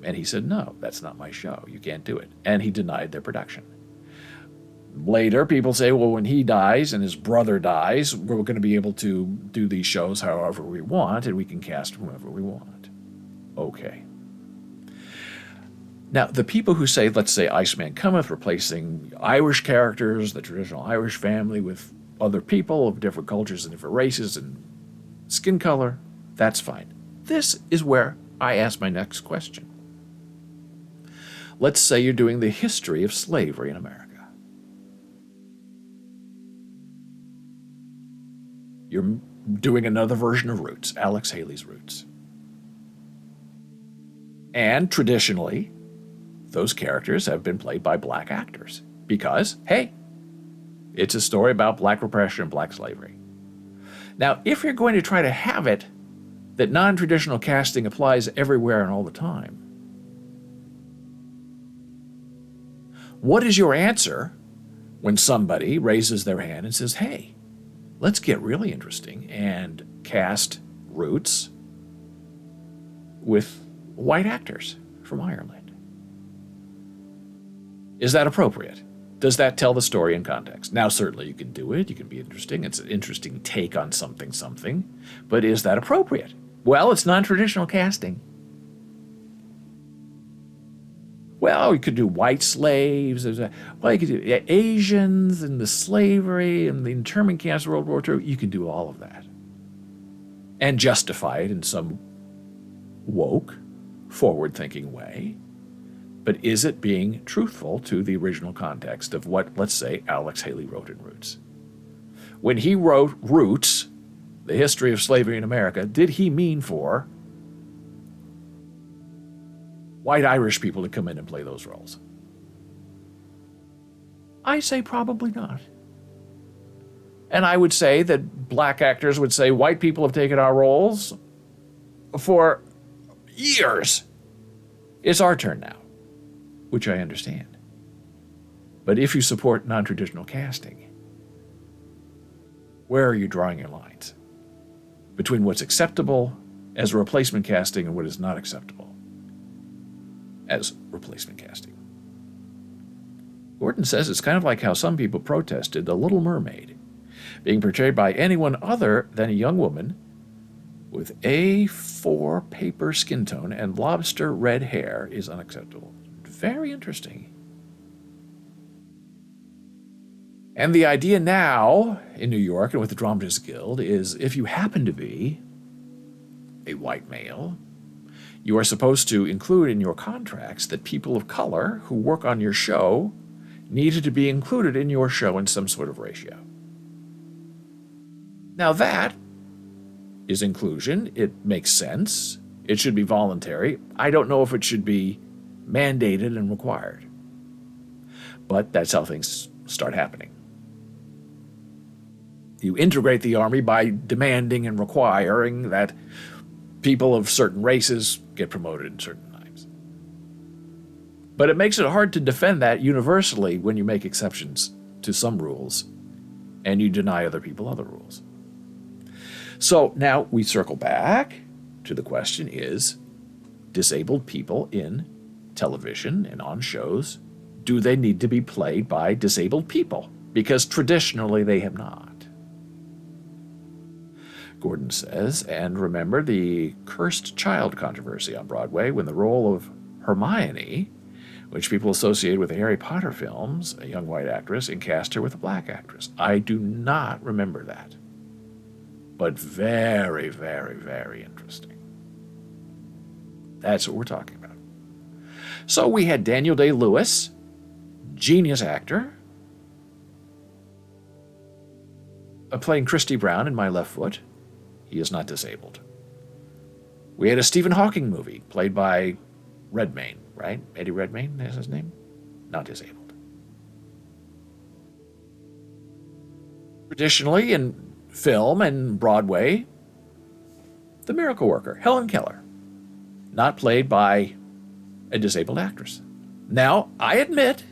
And he said, no, that's not my show. You can't do it. And he denied their production. Later, people say, well, when he dies and his brother dies, we're going to be able to do these shows however we want, and we can cast whomever we want. Okay. Now, the people who say, let's say, Iceman Cometh, replacing Irish characters, the traditional Irish family, with other people of different cultures and different races and skin color, that's fine. This is where I ask my next question. Let's say you're doing the history of slavery in America. You're doing another version of Roots, Alex Haley's Roots. And traditionally, those characters have been played by black actors. because, hey, it's a story about black repression and black slavery. Now, if you're going to try to have it that non-traditional casting applies everywhere and all the time, what is your answer when somebody raises their hand and says, hey, let's get really interesting and cast Roots with white actors from Ireland? Is that appropriate? Does that tell the story in context? Now, certainly you can do it. You can be interesting. It's an interesting take on something. But is that appropriate? Well, it's non-traditional casting. Well, you could do white slaves. You could do Asians and the slavery and the internment camps of World War II. You can do all of that and justify it in some woke, forward-thinking way. But is it being truthful to the original context of what, let's say, Alex Haley wrote in Roots? When he wrote Roots, the history of slavery in America, did he mean for white Irish people to come in and play those roles? I say probably not. And I would say that black actors would say white people have taken our roles for years. It's our turn now, which I understand. But if you support non-traditional casting, where are you drawing your lines between what's acceptable as replacement casting and what is not acceptable as replacement casting? Gordon says it's kind of like how some people protested The Little Mermaid being portrayed by anyone other than a young woman with A4 paper skin tone and lobster red hair is unacceptable. Very interesting. And the idea now in New York and with the Dramatists Guild is if you happen to be a white male, you are supposed to include in your contracts that people of color who work on your show needed to be included in your show in some sort of ratio. Now that is inclusion. It makes sense. It should be voluntary. I don't know if it should be mandated and required. But that's how things start happening. You integrate the army by demanding and requiring that people of certain races get promoted in certain times. But it makes it hard to defend that universally when you make exceptions to some rules and you deny other people other rules. So now we circle back to the question is, disabled people in television and on shows, do they need to be played by disabled people? Because traditionally they have not. Gordon says, and remember the cursed child controversy on Broadway when the role of Hermione, which people associate with the Harry Potter films, a young white actress, and cast her with a black actress. I do not remember that. But very, very, very interesting. That's what we're talking about. So we had Daniel Day-Lewis, genius actor, playing Christy Brown in My Left Foot. He is not disabled. We had a Stephen Hawking movie played by Redmayne, right? Eddie Redmayne is his name? Not disabled. Traditionally in film and Broadway, The Miracle Worker, Helen Keller, not played by a disabled actress. Now, I admit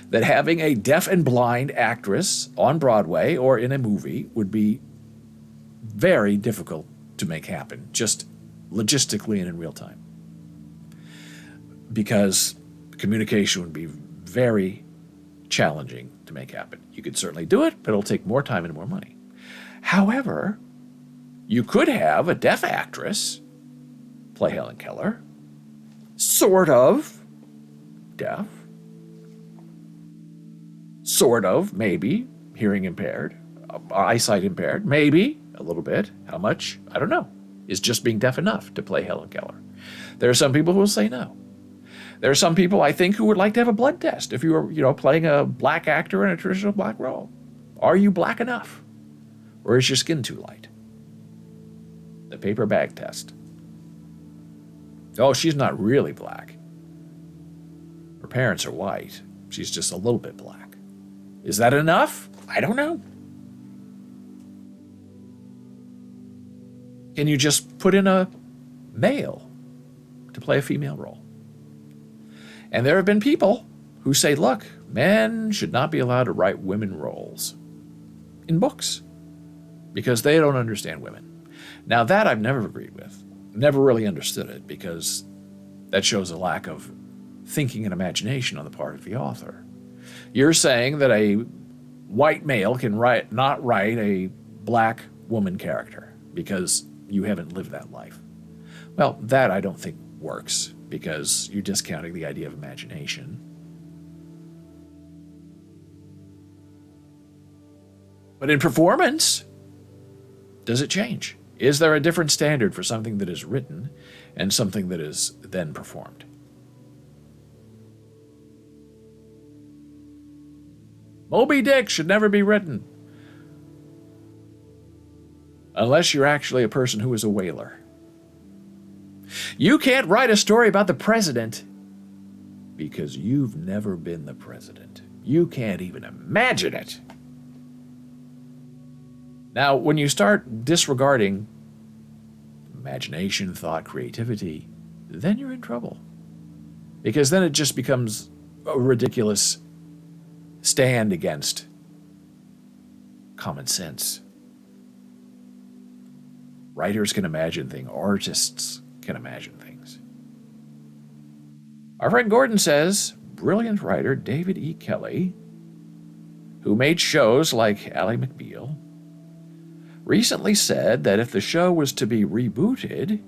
that having a deaf and blind actress on Broadway or in a movie would be very difficult to make happen, just logistically and in real time. Because communication would be very challenging to make happen. You could certainly do it, but it'll take more time and more money. However, you could have a deaf actress play Helen Keller, sort of deaf, sort of, maybe, hearing impaired, eyesight impaired, maybe, a little bit. How much? I don't know. Is just being deaf enough to play Helen Keller? There are some people who will say no. There are some people, I think, who would like to have a blood test if you were, playing a black actor in a traditional black role. Are you black enough? Or is your skin too light? The paper bag test. Oh, she's not really black. Her parents are white. She's just a little bit black. Is that enough? I don't know. Can you just put in a male to play a female role? And there have been people who say, look, men should not be allowed to write women roles in books because they don't understand women. Now that I've never agreed with, never really understood it, because that shows a lack of thinking and imagination on the part of the author. You're saying that a white male can not write a black woman character because you haven't lived that life. Well, that I don't think works because you're discounting the idea of imagination. But in performance, does it change? Is there a different standard for something that is written and something that is then performed? Moby Dick should never be written unless you're actually a person who is a whaler. You can't write a story about the president because you've never been the president. You can't even imagine it. Now, when you start disregarding imagination, thought, creativity, then you're in trouble. Because then it just becomes a ridiculous stand against common sense. Writers can imagine things. Artists can imagine things. Our friend Gordon says, brilliant writer David E. Kelley, who made shows like Ally McBeal, recently said that if the show was to be rebooted,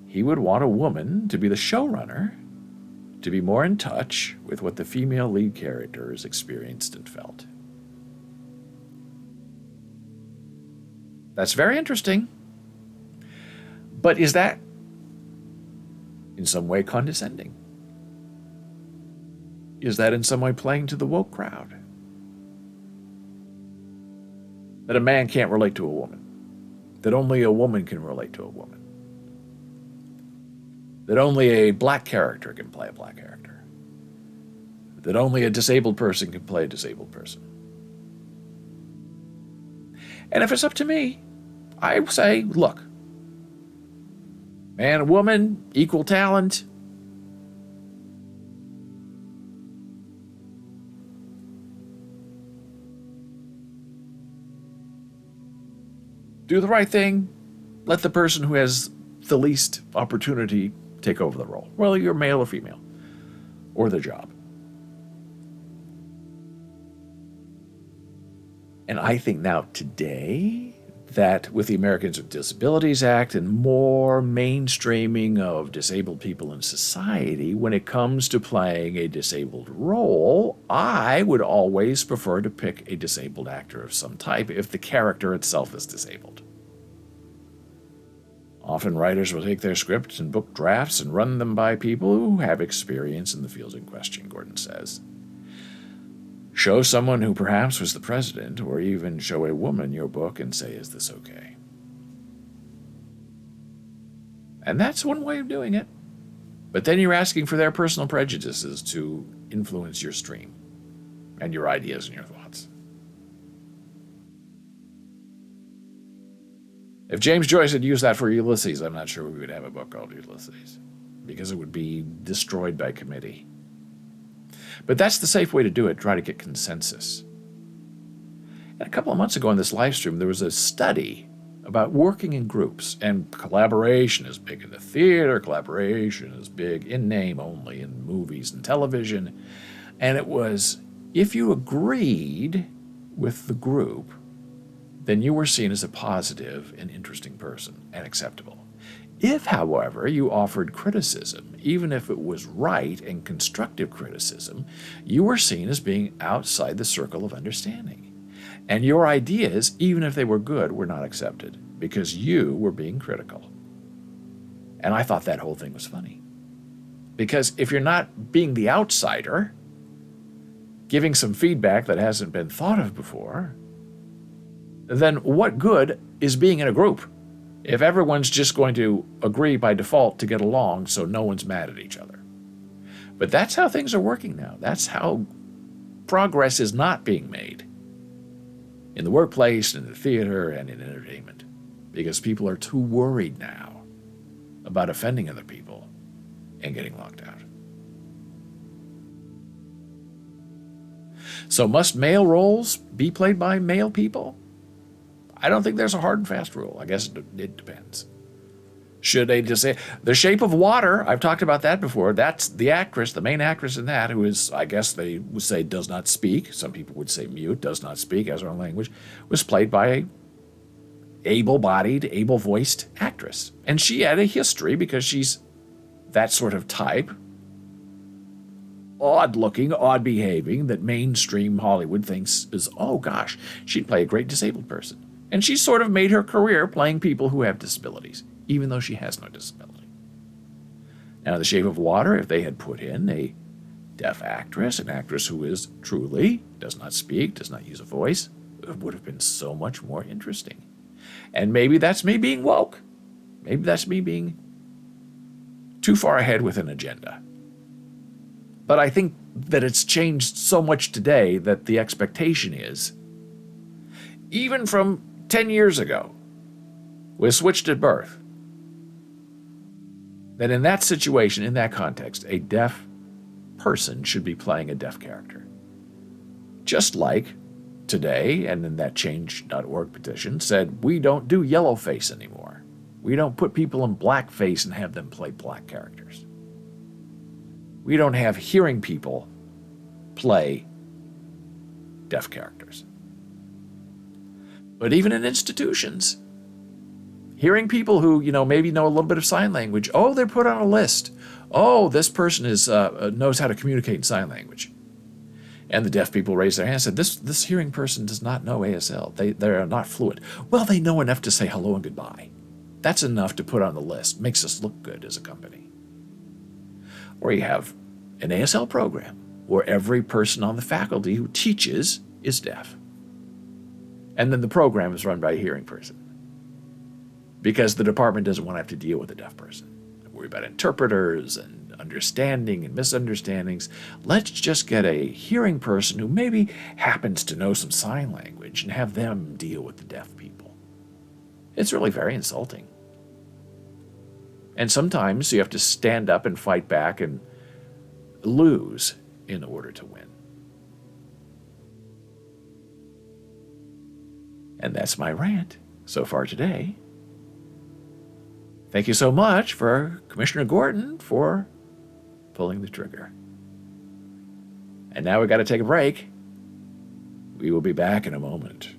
he would want a woman to be the showrunner to be more in touch with what the female lead characters experienced and felt. That's very interesting. But is that in some way condescending? Is that in some way playing to the woke crowd? That a man can't relate to a woman. That only a woman can relate to a woman. That only a black character can play a black character. That only a disabled person can play a disabled person. And if it's up to me, I say, look, man and woman, equal talent. Do the right thing. Let the person who has the least opportunity take over the role, whether you're male or female, or the job. And I think now today that with the Americans with Disabilities Act and more mainstreaming of disabled people in society, when it comes to playing a disabled role, I would always prefer to pick a disabled actor of some type if the character itself is disabled. Often writers will take their scripts and book drafts and run them by people who have experience in the fields in question, Gordon says. Show someone who perhaps was the president, or even show a woman your book and say, is this okay? And that's one way of doing it. But then you're asking for their personal prejudices to influence your stream and your ideas and your thoughts. If James Joyce had used that for Ulysses, I'm not sure we would have a book called Ulysses, because it would be destroyed by committee. But that's the safe way to do it, try to get consensus. And a couple of months ago in this live stream, there was a study about working in groups, and collaboration is big in the theater, collaboration is big in name only in movies and television. And it was, if you agreed with the group, then you were seen as a positive and interesting person and acceptable. If, however, you offered criticism, even if it was right and constructive criticism, you were seen as being outside the circle of understanding. And your ideas, even if they were good, were not accepted because you were being critical. And I thought that whole thing was funny. Because if you're not being the outsider, giving some feedback that hasn't been thought of before, then what good is being in a group if everyone's just going to agree by default to get along so no one's mad at each other? But that's how things are working now. That's how progress is not being made in the workplace, in the theater, and in entertainment, because people are too worried now about offending other people and getting locked out. So must male roles be played by male people? I don't think there's a hard and fast rule. I guess it depends. Should they just say The Shape of Water? I've talked about that before. That's the actress, the main actress in that, who is, I guess they would say, does not speak. Some people would say mute, does not speak, has her own language. Was played by a able-bodied, able-voiced actress, and she had a history because she's that sort of type, odd-looking, odd-behaving, that mainstream Hollywood thinks is, oh gosh, she'd play a great disabled person. And she sort of made her career playing people who have disabilities, even though she has no disability. Now, The Shape of Water, if they had put in a deaf actress, an actress who is truly, does not speak, does not use a voice, it would have been so much more interesting. And maybe that's me being woke. Maybe that's me being too far ahead with an agenda. But I think that it's changed so much today that the expectation is, even from 10 years ago, with Switched at Birth, that in that situation, in that context, a deaf person should be playing a deaf character. Just like today, and in that Change.org petition, said we don't do yellowface anymore. We don't put people in blackface and have them play black characters. We don't have hearing people play deaf characters. But even in institutions, hearing people who, maybe know a little bit of sign language, oh, they're put on a list. Oh, this person knows how to communicate in sign language. And the deaf people raise their hand and said, this hearing person does not know ASL. They are not fluent. Well, they know enough to say hello and goodbye. That's enough to put on the list. Makes us look good as a company. Or you have an ASL program where every person on the faculty who teaches is deaf. And then the program is run by a hearing person, because the department doesn't want to have to deal with a deaf person. They worry about interpreters and understanding and misunderstandings. Let's just get a hearing person who maybe happens to know some sign language and have them deal with the deaf people. It's really very insulting. And sometimes you have to stand up and fight back and lose in order to win. And that's my rant so far today. Thank you so much for Commissioner Gordon for pulling the trigger. And now we've got to take a break. We will be back in a moment.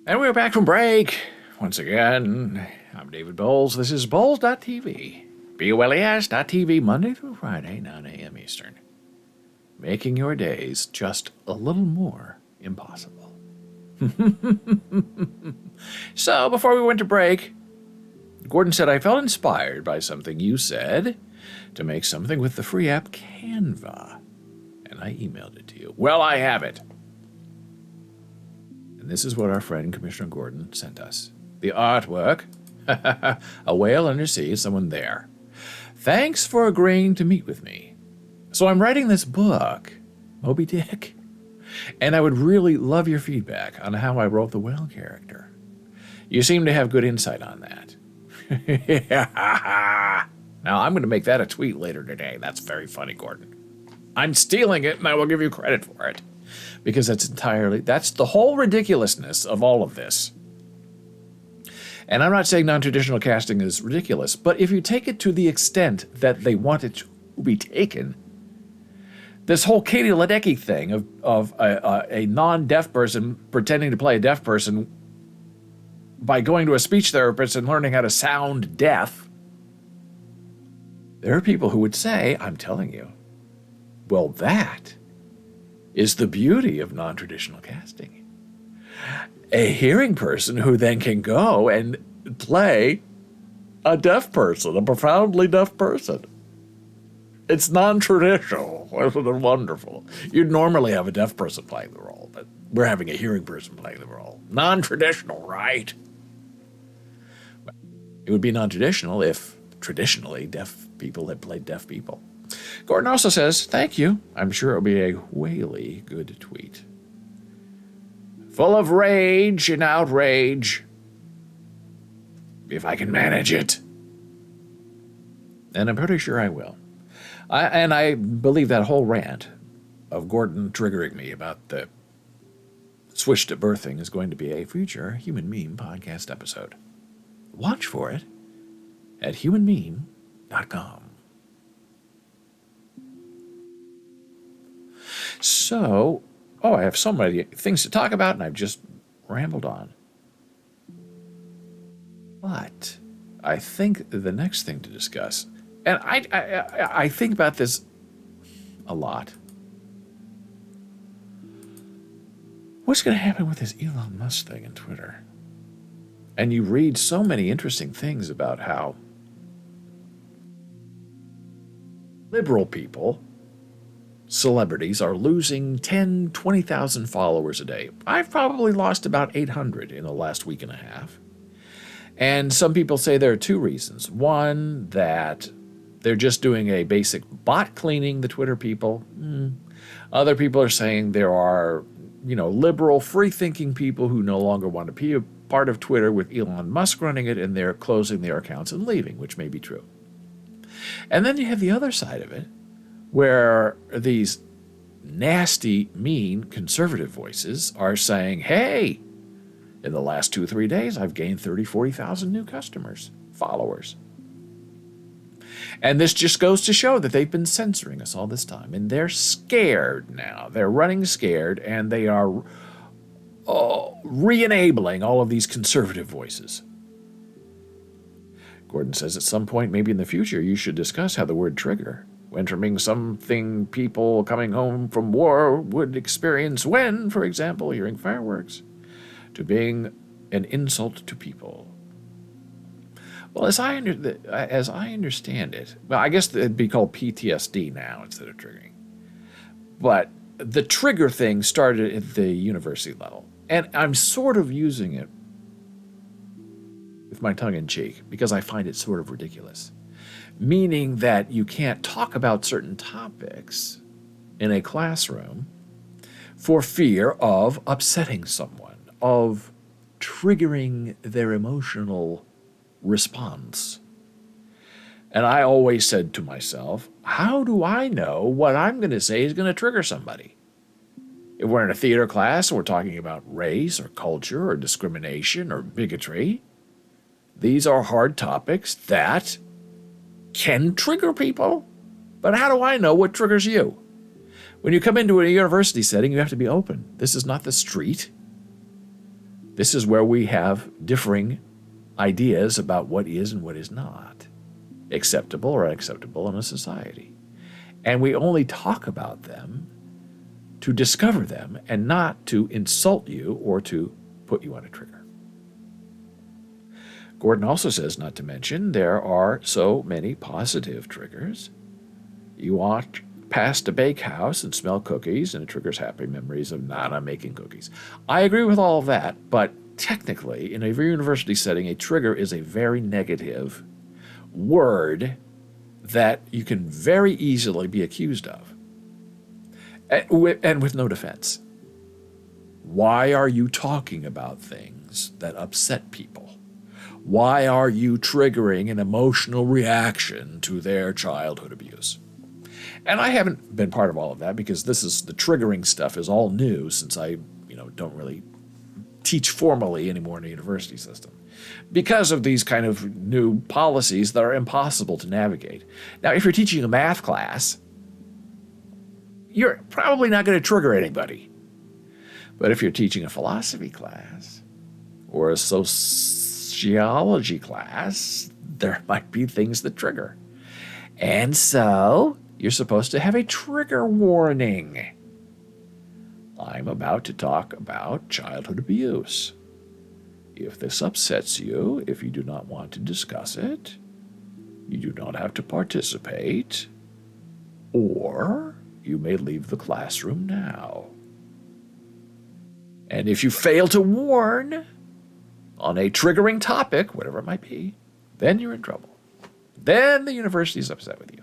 And we're back from break. Once again, I'm David Bowles. This is Bowles.tv. BOLES.tv, Monday through Friday, 9 a.m. Eastern. Making your days just a little more impossible. So, before we went to break, Gordon said, I felt inspired by something you said to make something with the free app Canva. And I emailed it to you. Well, I have it. And this is what our friend Commissioner Gordon sent us. The artwork, a whale undersea, someone there. Thanks for agreeing to meet with me. So I'm writing this book, Moby Dick, and I would really love your feedback on how I wrote the whale character. You seem to have good insight on that. Now, I'm going to make that a tweet later today. That's very funny, Gordon. I'm stealing it, and I will give you credit for it. Because that's the whole ridiculousness of all of this. And I'm not saying non-traditional casting is ridiculous, but if you take it to the extent that they want it to be taken, this whole Katie Ledecky thing of a non-deaf person pretending to play a deaf person by going to a speech therapist and learning how to sound deaf, there are people who would say, I'm telling you, well, that is the beauty of non-traditional casting. A hearing person who then can go and play a deaf person, a profoundly deaf person. It's non-traditional. Isn't it wonderful? You'd normally have a deaf person playing the role, but we're having a hearing person playing the role. Non-traditional, right? It would be non-traditional if traditionally deaf people had played deaf people. Gordon also says, thank you. I'm sure it'll be a whaley good tweet. Full of rage and outrage. If I can manage it. And I'm pretty sure I will. I believe that whole rant of Gordon triggering me about the switch to birthing is going to be a future Human Meme podcast episode. Watch for it at humanmeme.com. So, I have so many things to talk about, and I've just rambled on. But I think the next thing to discuss, and I think about this a lot. What's going to happen with this Elon Musk thing in Twitter? And you read so many interesting things about how liberal people, celebrities, are losing 10, 20,000 followers a day. I've probably lost about 800 in the last week and a half. And some people say there are two reasons. One, that they're just doing a basic bot cleaning, the Twitter people. Other people are saying there are, liberal, free-thinking people who no longer want to be a part of Twitter with Elon Musk running it, and they're closing their accounts and leaving, which may be true. And then you have the other side of it, where these nasty, mean, conservative voices are saying, hey, in the last 2 or 3 days, I've gained 30,000, 40,000 new customers, followers. And this just goes to show that they've been censoring us all this time. And they're scared now. They're running scared, and they are re-enabling all of these conservative voices. Gordon says at some point, maybe in the future, you should discuss how the word trigger went from being something people coming home from war would experience when, for example, hearing fireworks, to being an insult to people. Well, as I understand it, well, I guess it'd be called PTSD now instead of triggering. But the trigger thing started at the university level. And I'm sort of using it with my tongue in cheek because I find it sort of ridiculous. Meaning that you can't talk about certain topics in a classroom for fear of upsetting someone, of triggering their emotional response. And I always said to myself, how do I know what I'm going to say is going to trigger somebody? If we're in a theater class and we're talking about race or culture or discrimination or bigotry, these are hard topics that can trigger people. But how do I know what triggers you? When you come into a university setting, you have to be open. This is not the street. This is where we have differing ideas about what is and what is not acceptable or unacceptable in a society. And we only talk about them to discover them and not to insult you or to put you on a trigger. Gordon also says, not to mention, there are so many positive triggers. You walk past a bakehouse and smell cookies, and it triggers happy memories of Nana making cookies. I agree with all of that, but technically, in a university setting, a trigger is a very negative word that you can very easily be accused of, and with no defense. Why are you talking about things that upset people? Why are you triggering an emotional reaction to their childhood abuse? And I haven't been part of all of that because the triggering stuff is all new since I, don't really teach formally anymore in a university system because of these kind of new policies that are impossible to navigate. Now, if you're teaching a math class, you're probably not going to trigger anybody. But if you're teaching a philosophy class or a sociology class, there might be things that trigger. And so you're supposed to have a trigger warning. I'm about to talk about childhood abuse. If this upsets you, if you do not want to discuss it, you do not have to participate, or you may leave the classroom now. And if you fail to warn on a triggering topic, whatever it might be, then you're in trouble. Then the university is upset with you.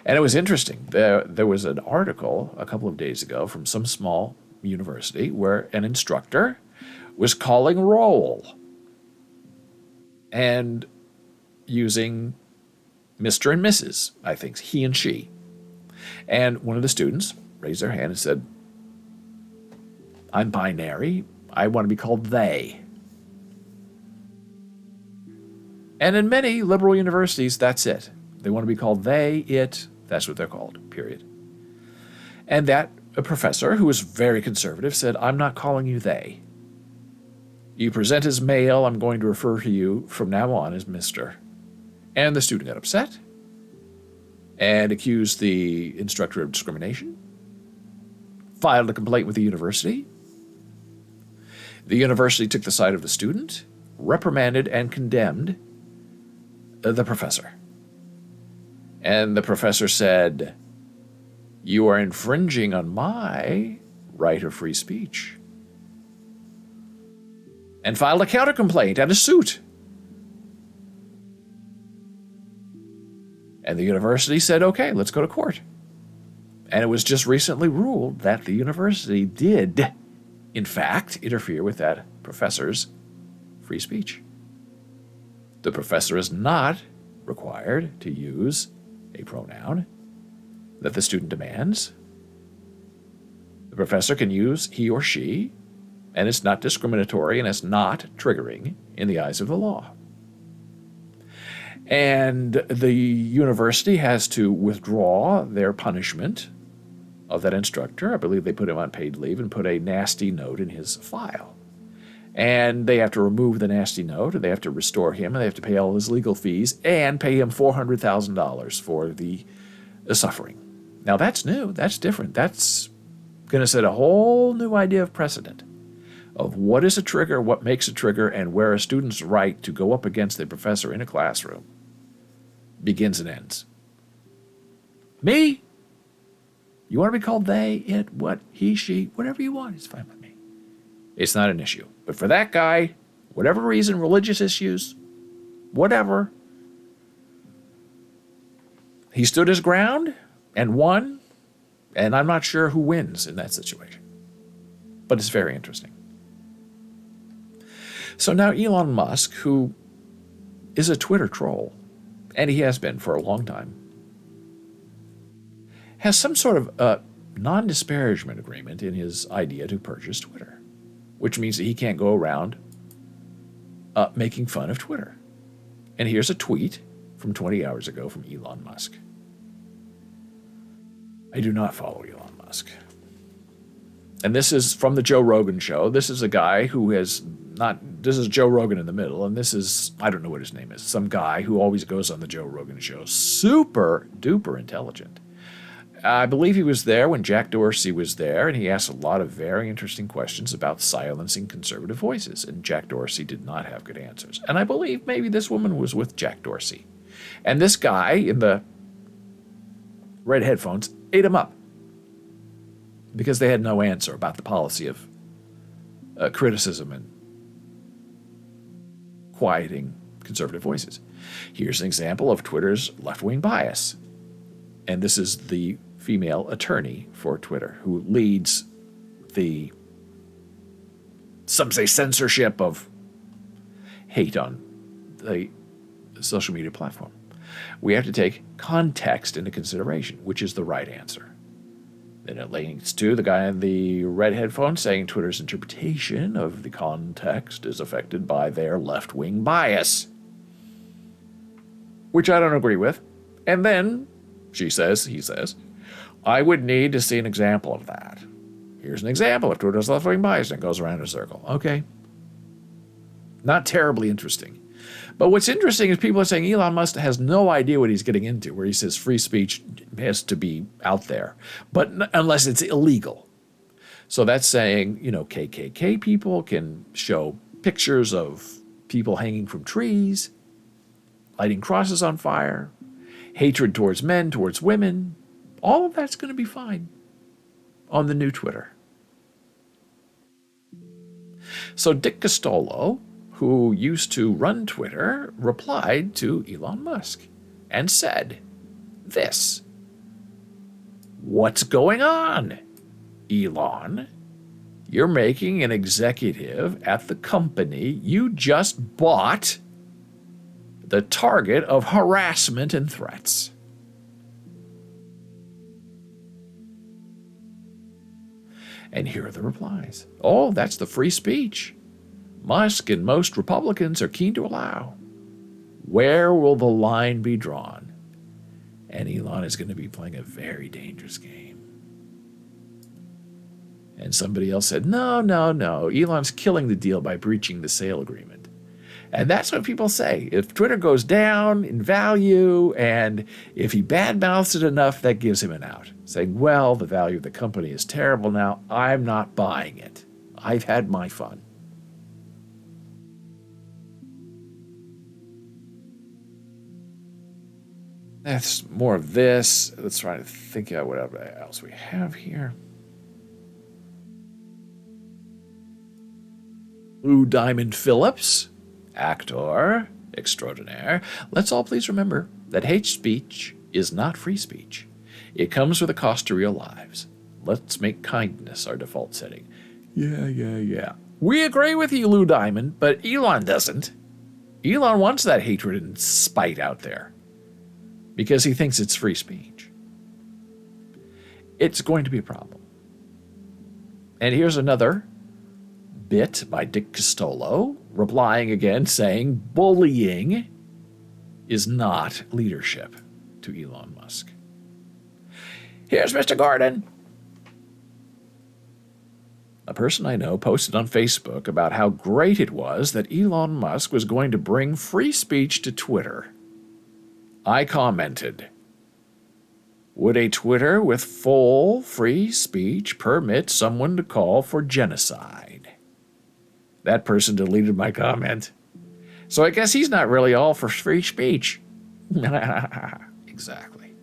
And it was interesting. There was an article a couple of days ago from some small university where an instructor was calling roll and using Mr. and Mrs., I think, he and she. And one of the students raised their hand and said, I'm binary. I want to be called they. And in many liberal universities, that's it. They want to be called they, it, that's what they're called, period. And that a professor who was very conservative said, I'm not calling you they. You present as male, I'm going to refer to you from now on as Mr. And the student got upset and accused the instructor of discrimination, filed a complaint with the university. The university took the side of the student, reprimanded and condemned the professor. And the professor said, you are infringing on my right of free speech. And filed a counter-complaint and a suit. And the university said, okay, let's go to court. And it was just recently ruled that the university did, in fact, interfere with that professor's free speech. The professor is not required to use a pronoun that the student demands. The professor can use he or she, and it's not discriminatory and it's not triggering in the eyes of the law. And the university has to withdraw their punishment of that instructor. I believe they put him on paid leave and put a nasty note in his file. And they have to remove the nasty note, and they have to restore him, and they have to pay all his legal fees, and pay him $400,000 for the suffering. Now that's new, that's different. That's going to set a whole new idea of precedent of what is a trigger, what makes a trigger, and where a student's right to go up against a professor in a classroom begins and ends. Me? You want to be called they, it, what, he, she, whatever you want, it's fine with me. It's not an issue. But for that guy, whatever reason, religious issues, whatever, he stood his ground and won, and I'm not sure who wins in that situation. But it's very interesting. So now Elon Musk, who is a Twitter troll, and he has been for a long time, has some sort of non-disparagement agreement in his idea to purchase Twitter, which means that he can't go around making fun of Twitter. And here's a tweet from 20 hours ago from Elon Musk. I do not follow Elon Musk. And this is from the Joe Rogan show. This is a guy who has not, this is Joe Rogan in the middle, and this is, I don't know what his name is, some guy who always goes on the Joe Rogan show. Super duper intelligent. I believe he was there when Jack Dorsey was there, and he asked a lot of very interesting questions about silencing conservative voices, and Jack Dorsey did not have good answers. And I believe maybe this woman was with Jack Dorsey. And this guy in the red headphones ate him up because they had no answer about the policy of criticism and quieting conservative voices. Here's an example of Twitter's left-wing bias. And this is the female attorney for Twitter who leads the, some say, censorship of hate on the social media platform. We have to take context into consideration, which is the right answer. Then it links to the guy in the red headphones saying Twitter's interpretation of the context is affected by their left-wing bias, which I don't agree with. And then she says, he says, I would need to see an example of that. Here's an example of Twitter's left-wing bias, and it goes around in a circle. Okay. Not terribly interesting. But what's interesting is people are saying Elon Musk has no idea what he's getting into, where he says free speech has to be out there, but unless it's illegal. So that's saying, you know, KKK people can show pictures of people hanging from trees, lighting crosses on fire, hatred towards men, towards women. All of that's going to be fine on the new Twitter. So Dick Costolo, who used to run Twitter, replied to Elon Musk and said this: what's going on, Elon? You're making an executive at the company you just bought the target of harassment and threats. And here are the replies. Oh, that's the free speech Musk and most Republicans are keen to allow. Where will the line be drawn? And Elon is going to be playing a very dangerous game. And somebody else said, no, Elon's killing the deal by breaching the sale agreement. And that's what people say. If Twitter goes down in value and if he badmouths it enough, that gives him an out. Saying, well, the value of the company is terrible now. I'm not buying it. I've had my fun. That's more of this. Let's try to think about what else we have here. Lou Diamond Phillips, actor extraordinaire. Let's all please remember that hate speech is not free speech. It comes with a cost to real lives. Let's make kindness our default setting. Yeah. We agree with you, Lou Diamond, but Elon doesn't. Elon wants that hatred and spite out there because he thinks it's free speech. It's going to be a problem. And here's another bit by Dick Costolo, replying again, saying bullying is not leadership to Elon Musk. Here's Mr. Gordon. A person I know posted on Facebook about how great it was that Elon Musk was going to bring free speech to Twitter. I commented, would a Twitter with full free speech permit someone to call for genocide? That person deleted my comment. So I guess he's not really all for free speech. Exactly.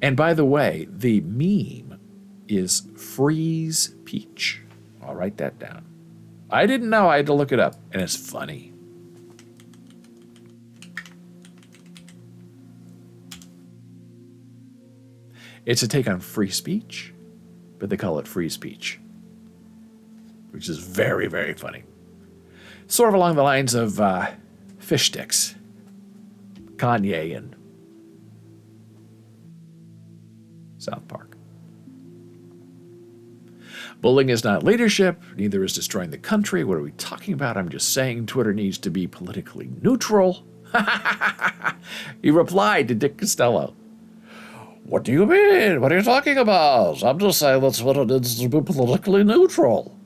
And by the way, the meme is freeze peach. I'll write that down. I didn't know. I had to look it up, and it's funny. It's a take on free speech, but they call it free speech, which is very, very funny. Sort of along the lines of fish sticks, Kanye and South Park. Bullying is not leadership, neither is destroying the country. What are we talking about? I'm just saying Twitter needs to be politically neutral. He replied to Dick Costello. What do you mean? What are you talking about? I'm just saying that's what it is to be politically neutral.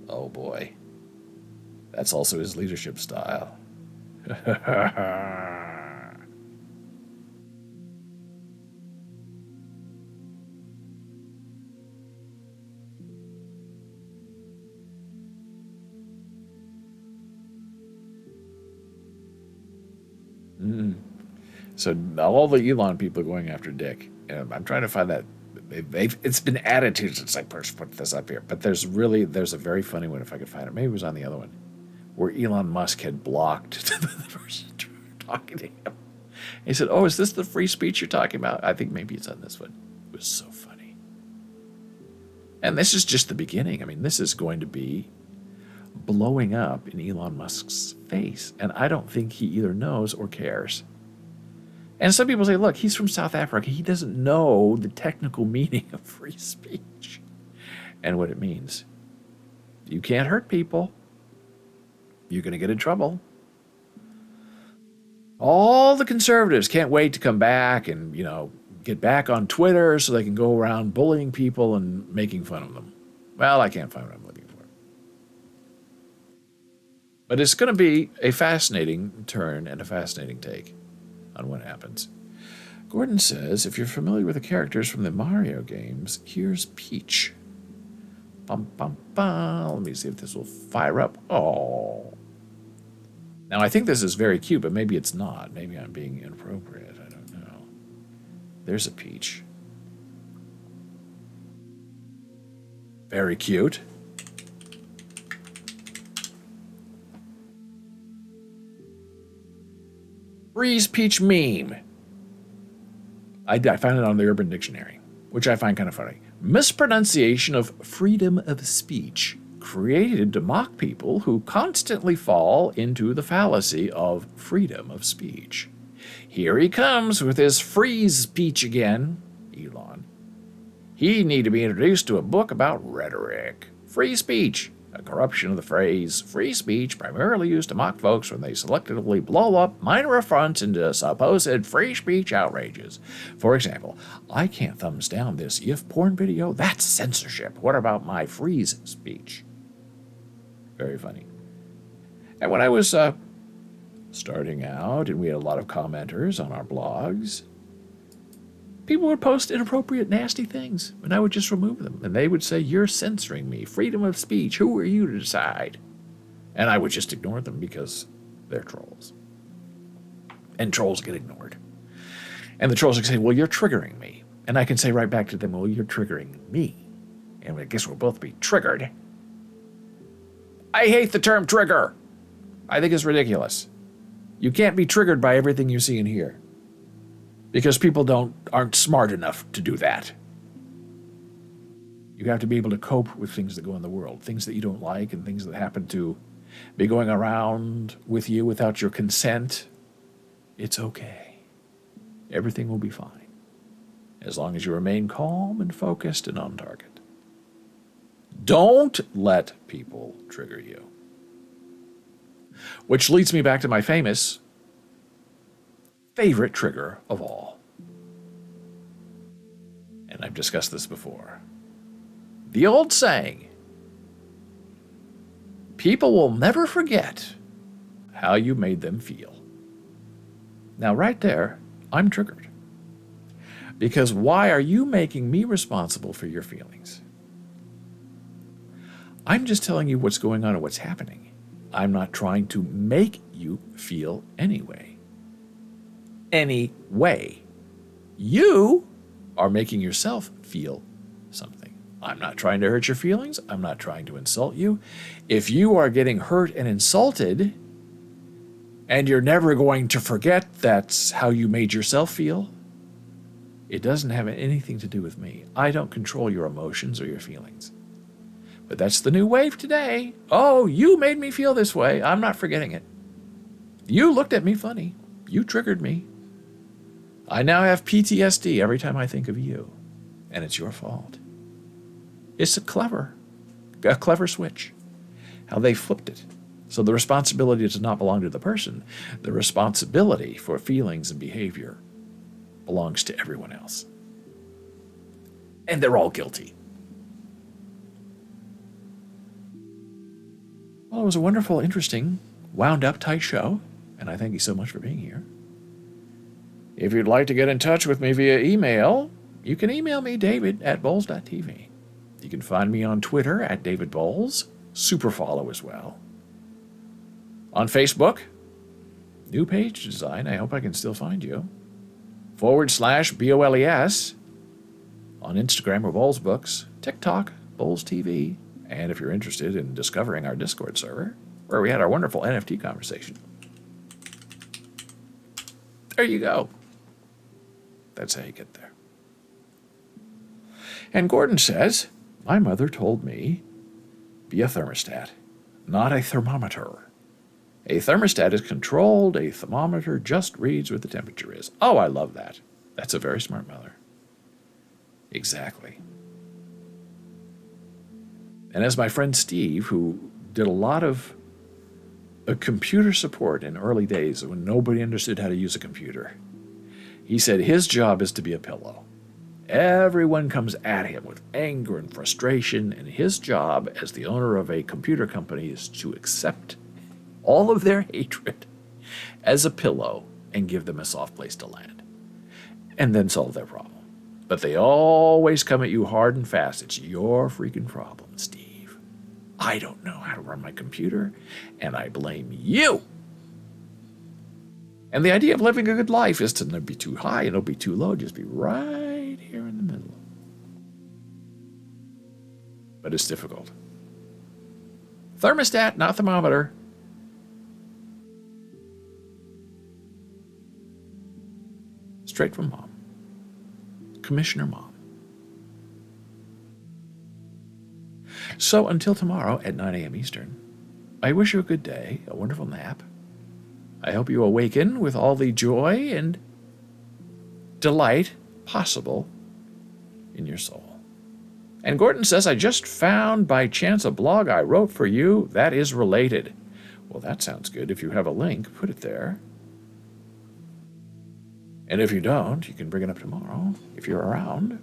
Oh boy. That's also his leadership style. So all the Elon people are going after Dick. And I'm trying to find that. It's been added to since I first put this up here. But there's a very funny one if I could find it. Maybe it was on the other one. Where Elon Musk had blocked the person talking to him. He said, "Oh, is this the free speech you're talking about?" I think maybe it's on this one. It was so funny. And this is just the beginning. I mean, this is going to be blowing up in Elon Musk's face. And I don't think he either knows or cares. And some people say, look, he's from South Africa. He doesn't know the technical meaning of free speech and what it means. You can't hurt people. You're going to get in trouble. All the conservatives can't wait to come back and, get back on Twitter so they can go around bullying people and making fun of them. Well, I can't find what I'm looking for. But it's going to be a fascinating turn and a fascinating take on what happens. Gordon says, if you're familiar with the characters from the Mario games, here's Peach. Bum, bum, bum. Let me see if this will fire up. Oh. Now, I think this is very cute, but maybe it's not. Maybe I'm being inappropriate. I don't know. There's a Peach. Very cute. Freeze Peach meme. I found it on the Urban Dictionary, which I find kind of funny. Mispronunciation of freedom of speech created to mock people who constantly fall into the fallacy of freedom of speech. Here he comes with his freeze speech again, Elon. He need to be introduced to a book about rhetoric. Free speech. A corruption of the phrase free speech primarily used to mock folks when they selectively blow up minor affronts into supposed free speech outrages. For example, I can't thumbs down this if porn video, that's censorship. What about my freeze speech? Very funny. And when I was starting out and we had a lot of commenters on our blogs, people would post inappropriate, nasty things, and I would just remove them. And they would say, you're censoring me. Freedom of speech. Who are you to decide? And I would just ignore them because they're trolls. And trolls get ignored. And the trolls would say, well, you're triggering me. And I can say right back to them, well, you're triggering me. And I guess we'll both be triggered. I hate the term trigger. I think it's ridiculous. You can't be triggered by everything you see and hear. Because people aren't smart enough to do that. You have to be able to cope with things that go in the world, things that you don't like and things that happen to be going around with you without your consent. It's okay. Everything will be fine. As long as you remain calm and focused and on target. Don't let people trigger you. Which leads me back to my famous favorite trigger of all. And I've discussed this before. The old saying, people will never forget how you made them feel. Now, right there, I'm triggered. Because why are you making me responsible for your feelings? I'm just telling you what's going on and what's happening. I'm not trying to make you feel anyway. Anyway. You are making yourself feel something. I'm not trying to hurt your feelings. I'm not trying to insult you. If you are getting hurt and insulted, and you're never going to forget that's how you made yourself feel, it doesn't have anything to do with me. I don't control your emotions or your feelings. But that's the new wave today. Oh, you made me feel this way. I'm not forgetting it. You looked at me funny. You triggered me. I now have PTSD every time I think of you. And it's your fault. It's a clever switch. How they flipped it. So the responsibility does not belong to the person. The responsibility for feelings and behavior belongs to everyone else. And they're all guilty. Well, it was a wonderful, interesting, wound-up tight show, and I thank you so much for being here. If you'd like to get in touch with me via email, you can email me, david@bowles.tv. You can find me on Twitter @DavidBowles. Super follow as well. On Facebook, new page design. I hope I can still find you. /BOLES. On Instagram, we're Bowles Books. TikTok, Bowles TV. And if you're interested in discovering our Discord server, where we had our wonderful NFT conversation, there you go. That's how you get there. And Gordon says, my mother told me, be a thermostat, not a thermometer. A thermostat is controlled. A thermometer just reads what the temperature is. Oh, I love that. That's a very smart mother. Exactly. And as my friend Steve, who did a lot of computer support in early days when nobody understood how to use a computer, he said his job is to be a pillow. Everyone comes at him with anger and frustration, and his job as the owner of a computer company is to accept all of their hatred as a pillow and give them a soft place to land, and then solve their problem. But they always come at you hard and fast. It's your freaking problem, Steve. I don't know how to run my computer, and I blame you. And the idea of living a good life is to not be too high and don't be too low, just be right here in the middle. But it's difficult. Thermostat, not thermometer. Straight from Mom. Commissioner Mom. So until tomorrow at 9 a.m. Eastern, I wish you a good day, a wonderful nap. I hope you awaken with all the joy and delight possible in your soul. And Gordon says, I just found by chance a blog I wrote for you that is related. Well, that sounds good. If you have a link, put it there. And if you don't, you can bring it up tomorrow if you're around.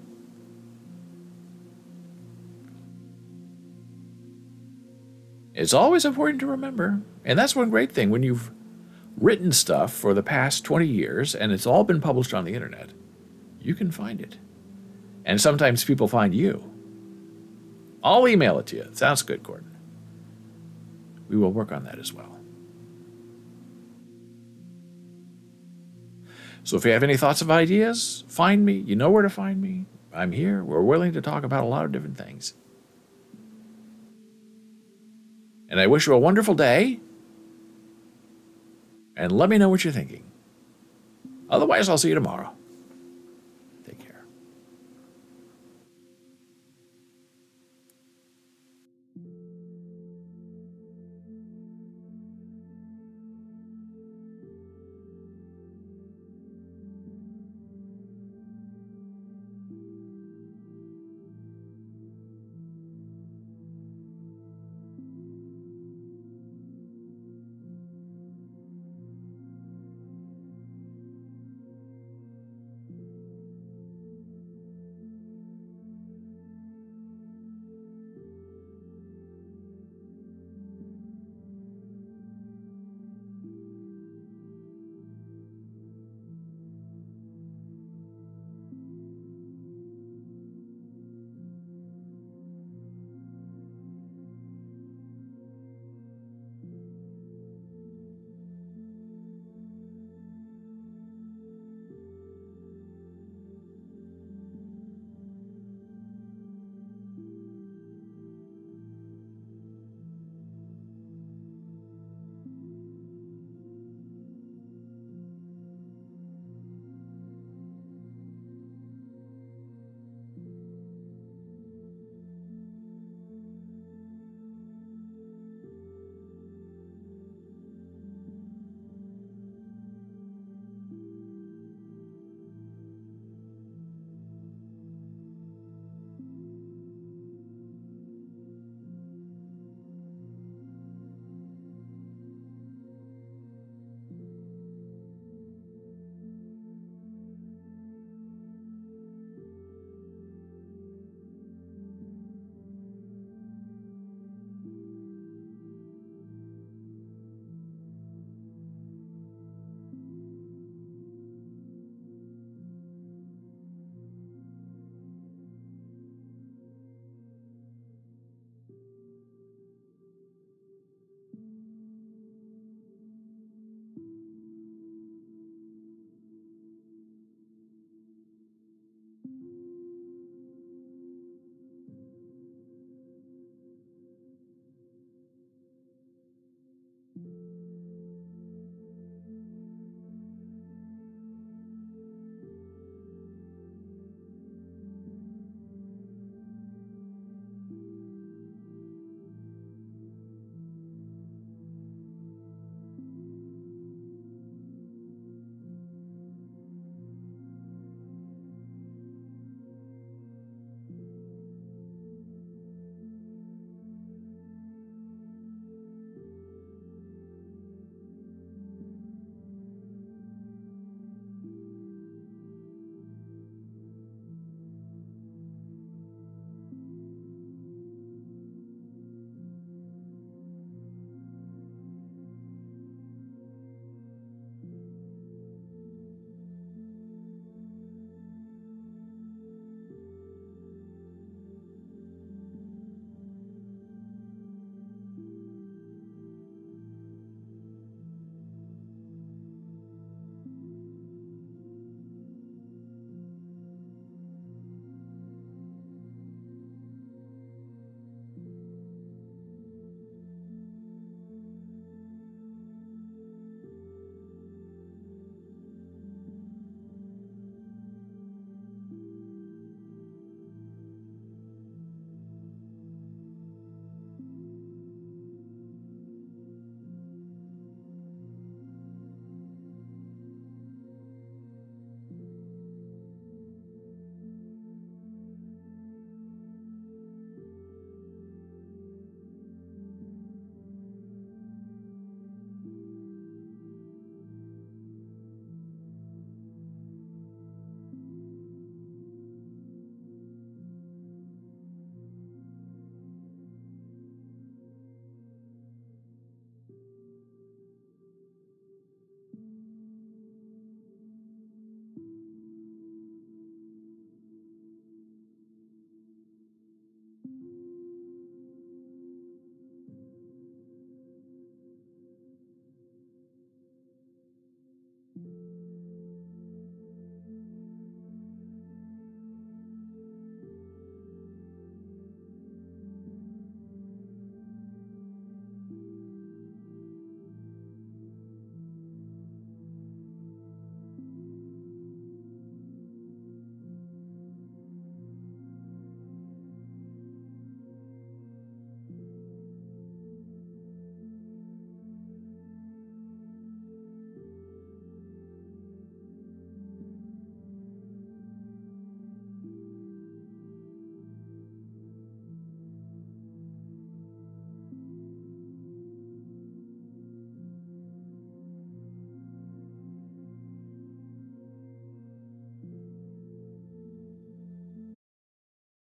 It's always important to remember, and that's one great thing when you've written stuff for the past 20 years and it's all been published on the internet, you can find it. And sometimes people find you. I'll email it to you. Sounds good, Gordon. We will work on that as well. So if you have any thoughts or ideas, find me. You know where to find me. I'm here. We're willing to talk about a lot of different things. And I wish you a wonderful day. And let me know what you're thinking. Otherwise, I'll see you tomorrow.